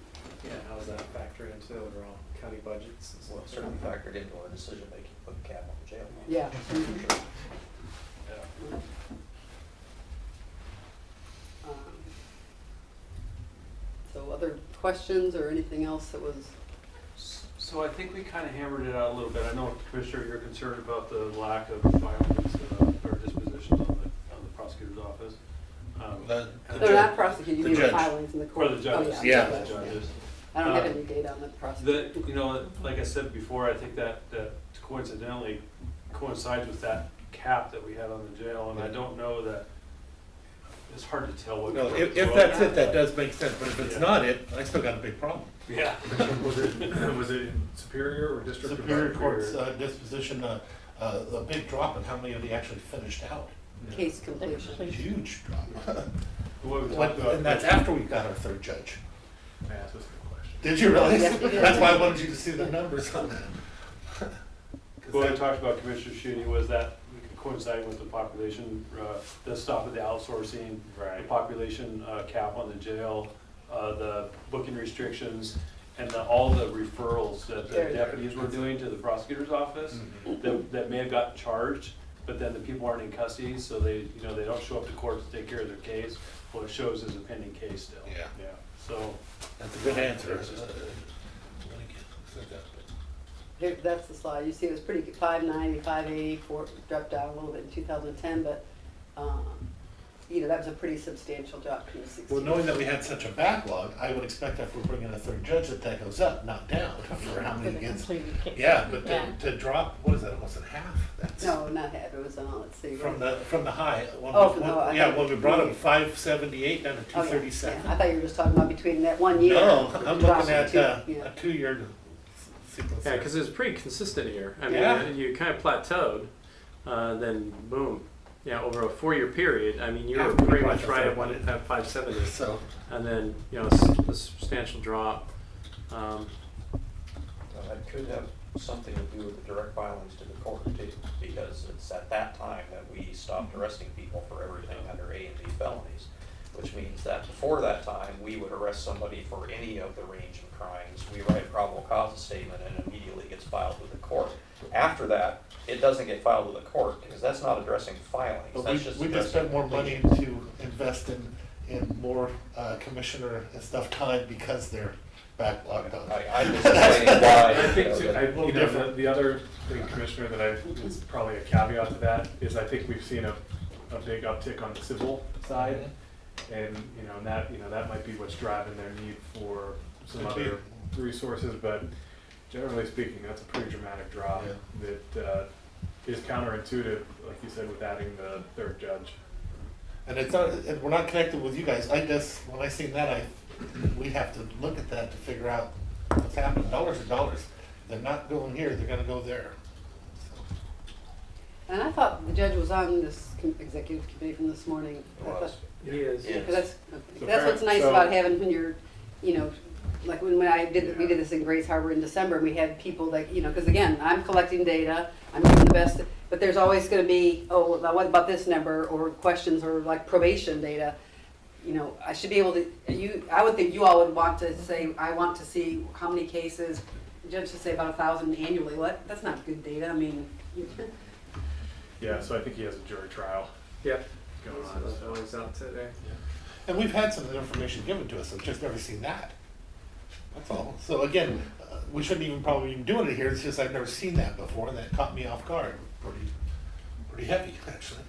Yeah, how does that factor into overall county budgets? Well, it certainly factored into our decision making to put a cap on the jail. Yeah. For sure. Yeah. So other questions or anything else that was? So I think we kind of hammered it out a little bit. I know, Commissioner, you're concerned about the lack of filings or dispositions on the prosecutor's office. They're not prosecuted, you mean the judge. filings in the court? Or the judges. Oh, Yeah. The judges. I don't have any data on the prosecutor. Like I said before, I think that coincidentally coincides with that cap that we had on the jail, and I don't know that, it's hard to tell what. No, if that's it, that does make sense, but if it's not it, I still got a big problem. Yeah. Was it Superior or District? Superior Court's disposition, a big drop in how many of they actually finished out. Case completion. Huge drop. What we talked about. And that's after we got our 3rd judge. Yeah, that's a good question. Did you really? Yes, we did. That's why I wanted you to see the numbers on that. What I talked about, Commissioner Shooty, was that coinciding with the population, the stop of the outsourcing, the population cap on the jail, the booking restrictions, and all the referrals that the deputies were doing to the prosecutor's office that may have gotten charged, but then the people aren't in custody, so they don't show up to court to take care of their case. Well, it shows as a pending case still. Yeah. So That's a good answer. Here, that's the slide. You see it was pretty, 590, 580, dropped down a little bit in 2010, but, that was a pretty substantial drop from the 60. Well, knowing that we had such a backlog, I would expect if we're bringing a third judge that goes up, not down, for how many gets. Yeah, but to drop, what is that, almost in half? That's No, not half, it was, let's see. from the high. From the high. Yeah, when we brought it 578 down to Oh, yeah, 237. yeah. I thought you were just talking about between that 1 year. No, I'm drop looking at to two, a 2-year sequence. Yeah, because it was pretty consistent here. I mean, Yeah. you kind of plateaued, then boom. Yeah, over a 4-year period, I mean, you were pretty much right at 570. So, And then, a substantial drop. That could have something to do with the direct filings to the court too, because it's at that time that we stopped arresting people for everything under A and B felonies, which means that before that time, we would arrest somebody for any of the range of crimes. We write a probable cause statement and it immediately gets filed with the court. After that, it doesn't get filed with the court because that's not addressing filings. but That's we just spent more money to invest in more commissioner and stuff time because they're backlogged on. I'm just explaining why. I think you know, too, different. the other thing, Commissioner, that is probably a caveat to that is I think we've seen a big uptick on the civil side, and that might be what's driving their need for some Could be. other resources, but generally speaking, that's a pretty dramatic drop that is counterintuitive, like you said, with adding the third judge. And it's not, and we're not connected with you guys. I just, when I seen that, we have to look at that to figure out what's happening. Dollars are dollars. They're not going here, they're gonna go there. And I thought the judge was on this executive committee from this morning. I thought- He is. Yeah. Because So that's what's nice so- about having when you're, like when we did this in Grace Harbor in December, and we had people that, because again, I'm collecting data, I'm doing the best, but there's always gonna be, oh, well, what about this number, or questions, or like probation data. I should be able to, I would think you all would want to say, I want to see how many cases, the judge should say about 1,000 annually. What? That's not good data. I mean, Yeah, so I think he has a jury trial Yep. going on. That's So. always out today. And we've had some of the information given to us, I've just never seen that. That's all. So again, we shouldn't even probably even doing it here, it's just I've never seen that before, and that caught me off guard. Pretty heavy, actually.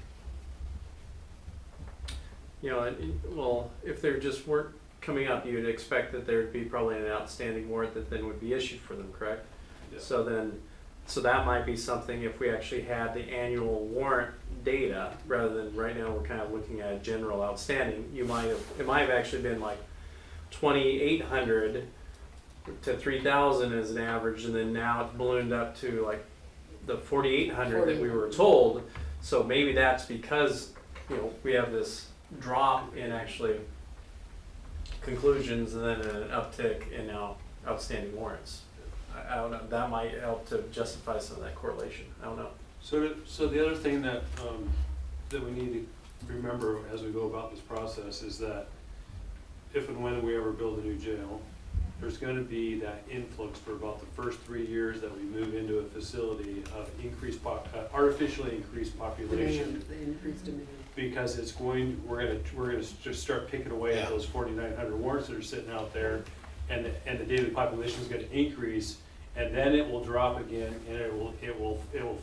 Well, if there just weren't coming up, you'd expect that there'd be probably an outstanding warrant that then would be issued for them, correct? Yeah. So that might be something if we actually had the annual warrant data, rather than right now we're kind of looking at general outstanding. It might have actually been like 2,800 to 3,000 as an average, and then now it's ballooned up to like the 4,800 that we were told. So maybe that's because we have this drop in actually conclusions and then an uptick in now outstanding warrants. I don't know. That might help to justify some of that correlation. I don't know. So the other thing that we need to remember as we go about this process is that if and when we ever build a new jail, there's going to be that influx for about the first 3 years that we move into a facility of artificially increased population. the increased demand. Because we're gonna just start picking away at those 4,900 warrants that are sitting out there, and the daily population is going to increase, and then it will drop again, and it will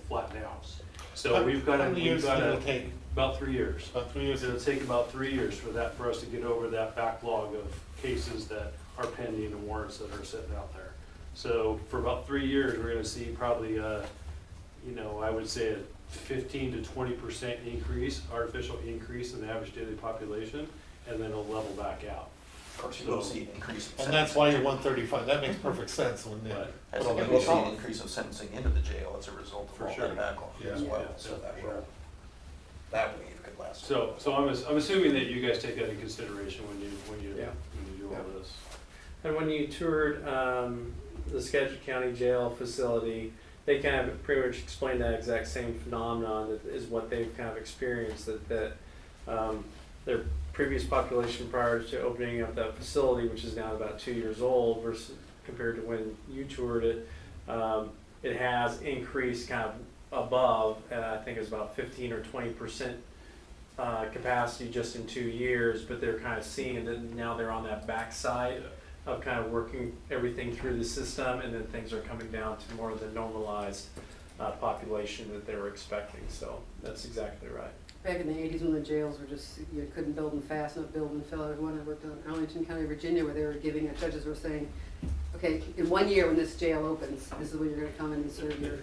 flatten out. So we've got How many years did to it take? about 3 years. About 3 years. It'll take about 3 years for us to get over that backlog of cases that are pending and warrants that are sitting out there. So for about 3 years, we're gonna see probably I would say a 15 to 20% increase, artificial increase in the average daily population, and then it'll level back out. Of course, you will see an increase of And that's why you're 135, that makes perfect sense when they Right. As put all you that will see an in. increase of sentencing into the jail as a result of For all sure. that backlog as Yeah. well, Yeah, so yeah, that for sure. that wave could last. So I'm assuming that you guys take that into consideration when you Yeah. do all this. And when you toured the Skagit County Jail facility, they kind of pretty much explained that exact same phenomenon that is what they've kind of experienced, that their previous population prior to opening up that facility, which is now about 2 years old, versus compared to when you toured it, it has increased kind of above, I think it's about 15 or 20% capacity just in 2 years, but they're kind of seeing that now they're on that backside of kind of working everything through the system, and then things are coming down to more of the normalized population that they were expecting. So that's exactly right. Back in the 80s when the jails were just, you couldn't build them fast enough, build them fill. Everyone I worked in Arlington County, Virginia, where they were giving, judges were saying, okay, in 1 year when this jail opens, this is when you're going to come in and serve your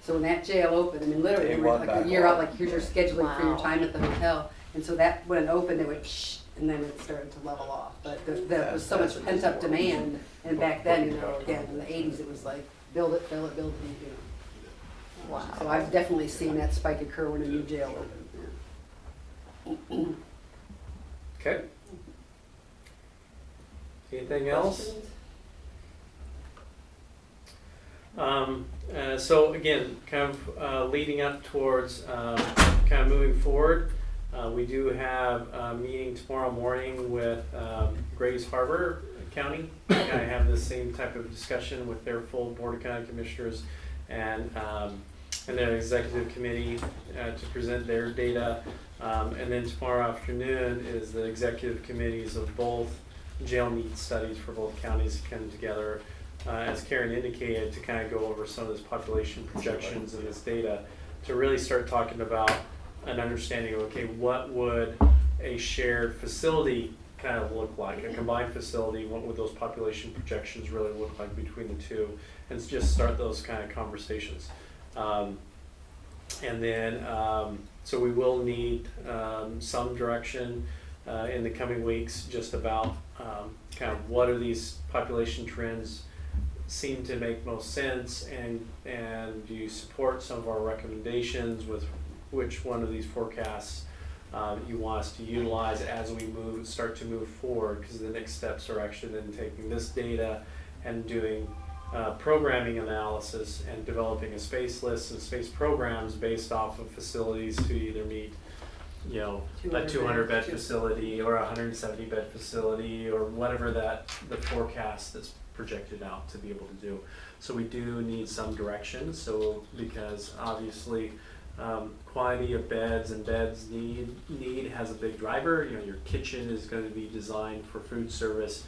So when that jail opened, I mean, literally, Day they were one like back a year on. out, like here's your scheduling for your Wow. time at the hotel. And so that, when it opened, they went shh, and then it started to level off. But there was so much That's pent up important. demand. And back then, you know, again, in the 80s, it was like, build it, fill it, build it, you know. Wow. So I've definitely seen that spike occur when a new jail opened. Yeah. Okay. Anything else? Questions? So again, kind of leading up towards kind of moving forward, we do have a meeting tomorrow morning with Grays Harbor County. I have the same type of discussion with their full Board of County Commissioners and their executive committee to present their data. And then tomorrow afternoon is the executive committees of both jail needs studies for both counties to come together, as Karen indicated, to kind of go over some of this population projections and this data to really start talking about an understanding of, okay, what would a shared facility kind of look like, a combined facility, what would those population projections really look like between the two, and just start those kind of conversations. And then, so we will need some direction in the coming weeks just about kind of what are these population trends seem to make most sense, and do you support some of our recommendations with which one of these forecasts you want us to utilize as we start to move forward, because the next steps are actually then taking this data and doing programming analysis and developing a space list and space programs based off of facilities to either meet, you know, a 200 bed facility or a 170 bed facility or whatever the forecast that's projected out to be able to do. So we do need some direction. So because obviously quantity of beds and beds need has a big driver. You know, your kitchen is going to be designed for food service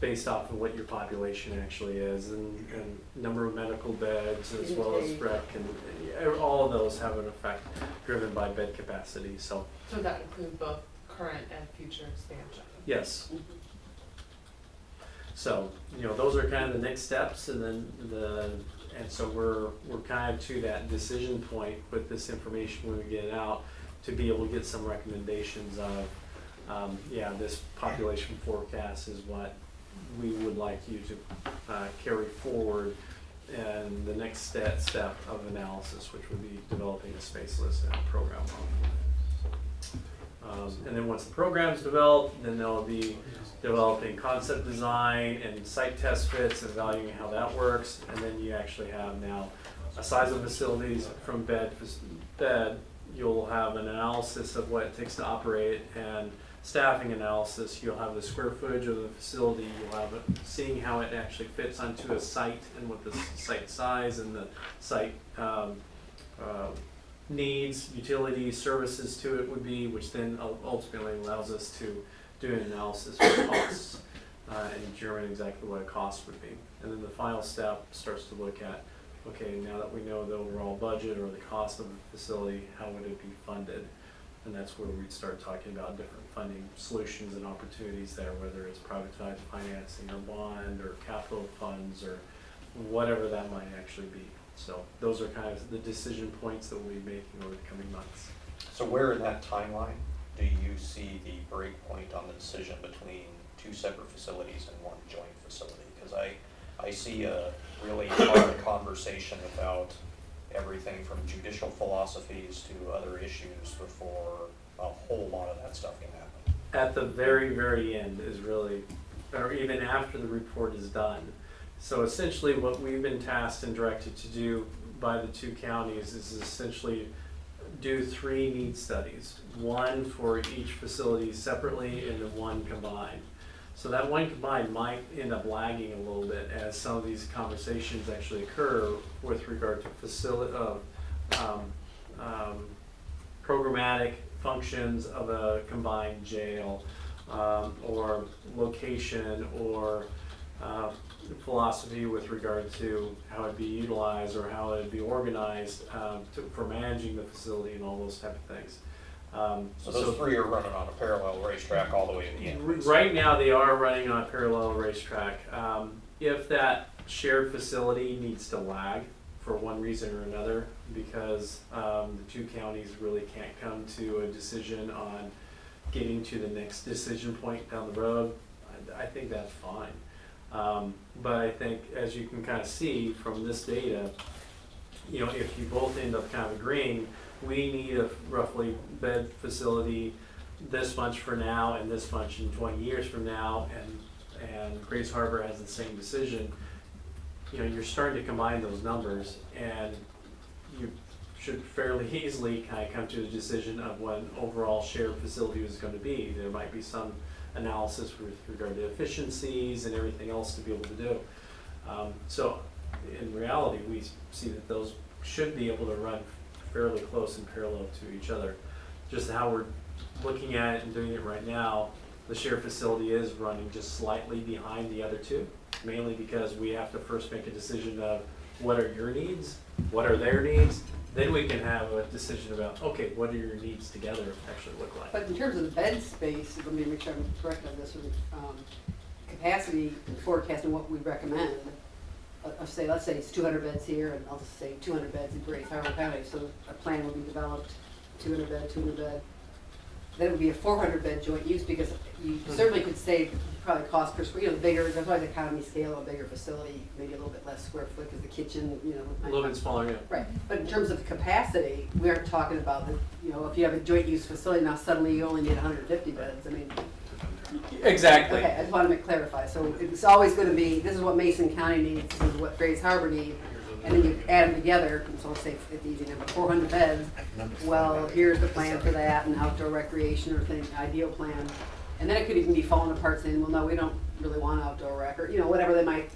based off of what your population actually is, and number of medical beds as well as rec, and all of those have an effect driven by bed capacity. So So that include both current and future expansion? yes. So, you know, those are kind of the next steps, and then so we're kind of to that decision point with this information when we get it out to be able to get some recommendations of, yeah, this population forecast is what we would like you to carry forward, and the next step of analysis, which would be developing a space list and a program. And then once the program's developed, then they'll be developing concept design and site test fits and evaluating how that works. And then you actually have now a size of facilities from bed. You'll have an analysis of what it takes to operate and staffing analysis. You'll have the square footage of the facility. You'll have it, seeing how it actually fits onto a site and what the site size and the site needs, utilities, services to it would be, which then ultimately allows us to do an analysis of costs and determine exactly what a cost would be. And then the final step starts to look at, okay, now that we know the overall budget or the cost of the facility, how would it be funded? And that's where we'd start talking about different funding solutions and opportunities there, whether it's privatized financing or bond or capital funds or whatever that might actually be. So those are kind of the decision points that we'll be making over the coming months. So where in that timeline do you see the break point on the decision between two separate facilities and one joint facility? Because I see a really hard conversation about everything from judicial philosophies to other issues before a whole lot of that stuff can happen. At the very, very end is really, or even after the report is done, So essentially what we've been tasked and directed to do by the two counties is essentially do 3 need studies, one for each facility separately and then one combined. So that one combined might end up lagging a little bit as some of these conversations actually occur with regard to programmatic functions of a combined jail, or location, or philosophy with regard to how it'd be utilized or how it'd be organized for managing the facility and all those type of things. So those 3 are running on a parallel racetrack all the way to the end. Right now, they are running on a parallel racetrack. If that shared facility needs to lag for one reason or another, because the two counties really can't come to a decision on getting to the next decision point down the road, I think that's fine. But I think, as you can kind of see from this data, if you both end up kind of agreeing, we need a roughly bed facility this much for now and this much in 20 years from now, and Grace Harbor has the same decision, you're starting to combine those numbers, and you should fairly easily kind of come to a decision of what an overall shared facility is going to be. There might be some analysis with regard to efficiencies and everything else to be able to do. So in reality, we see that those should be able to run fairly close and parallel to each other. Just how we're looking at it and doing it right now, the shared facility is running just slightly behind the other two, mainly because we have to first make a decision of what are your needs, what are their needs, then we can have a decision about, okay, what do your needs together actually look like? But in terms of the bed space, let me make sure I'm correct on this, capacity forecast and what we recommend, let's say it's 200 beds here, and I'll just say 200 beds in Grace Harbor County, so a plan will be developed, 200 bed. Then it would be a 400 bed joint use, because you certainly could save probably cost per square, bigger, there's always economy scale, a bigger facility, maybe a little bit less square foot, because the kitchen, A little bit smaller, yeah. Right, but in terms of capacity, we aren't talking about the, if you have a joint use facility, now suddenly you only need 150 beds, I mean. Exactly. Okay, I just want to clarify, so it's always going to be, this is what Mason County needs, this is what Grace Harbor needs, and then you add them together, so let's say it's easy number, 400 beds, well, here's the plan for that, and outdoor recreation or thing, ideal plan. And then it could even be falling apart saying, well, no, we don't really want outdoor rec, or, whatever they might,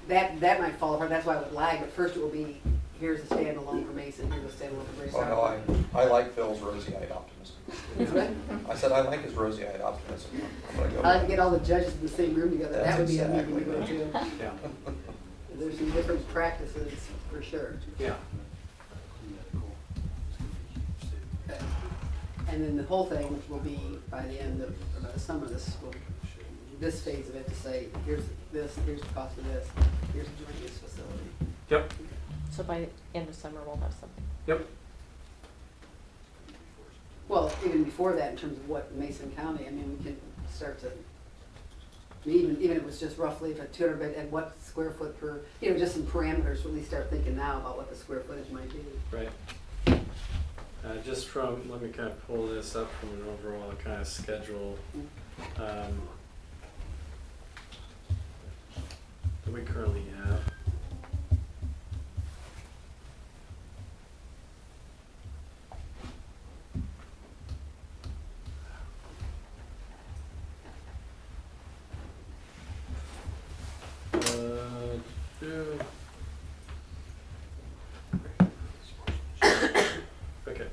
that might fall apart, that's why it would lag, but first it will be, here's a standalone for Mason, here's a standalone for Grace Harbor. Well, no, I like Phil's rosy-eyed optimism. I said I like his rosy-eyed optimism. I'm gonna go I like to get all the judges in the same room together, that would be a meeting to go That's to. Yeah. There's some different practices, for sure. Yeah. And then the whole thing will be by the end of, or by the summer, this phase of it to say, here's this, here's the cost of this, here's the joint use facility. Yep. So by end of summer, we'll have something. Yep. Well, even before that, in terms of what Mason County, I mean, we can start to, even if it was just roughly if a 200 bed, and what square foot per, just some parameters, to at least start thinking now about what the square footage might be. Right. Just from, let me kind of pull this up from an overall kind of schedule that we currently have. Okay.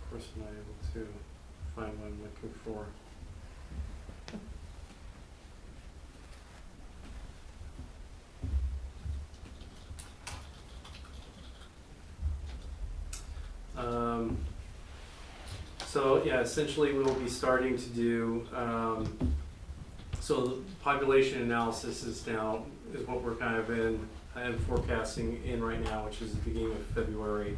Of course, I'm not able to find what I'm looking for. So yeah, essentially we will be starting to do, so the population analysis is what we're kind of in forecasting in right now, which is the beginning of February.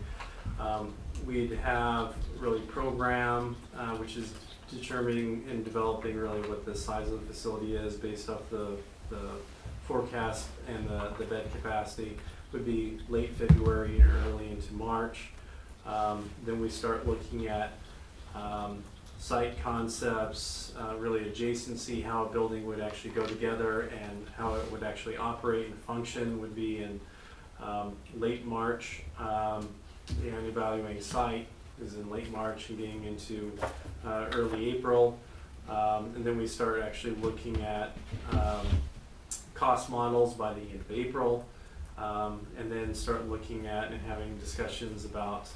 We'd have really program, which is determining and developing really what the size of the facility is based off the forecast and the bed capacity. would be late February or early into March. Then we start looking at site concepts, really adjacency, how a building would actually go together and how it would actually operate and function would be in late March. And evaluating site is in late March and getting into early April. And then we start actually looking at cost models by the end of April. And then start looking at and having discussions about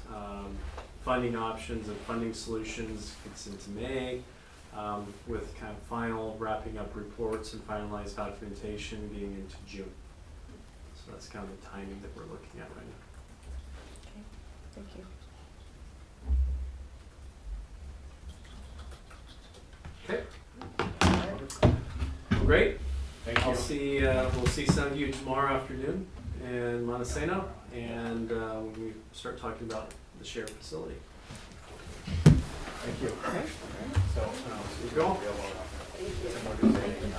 funding options and funding solutions. Gets into May with kind of final wrapping up reports and finalized documentation getting into June. So that's kind of the timing that we're looking at right now. Thank you. Okay. Great. Thank I'll you. see. We'll see some of you tomorrow afternoon in Montesano, and when we start talking about the shared facility. Thank you. So, Keep going. Thank you. similar to saying,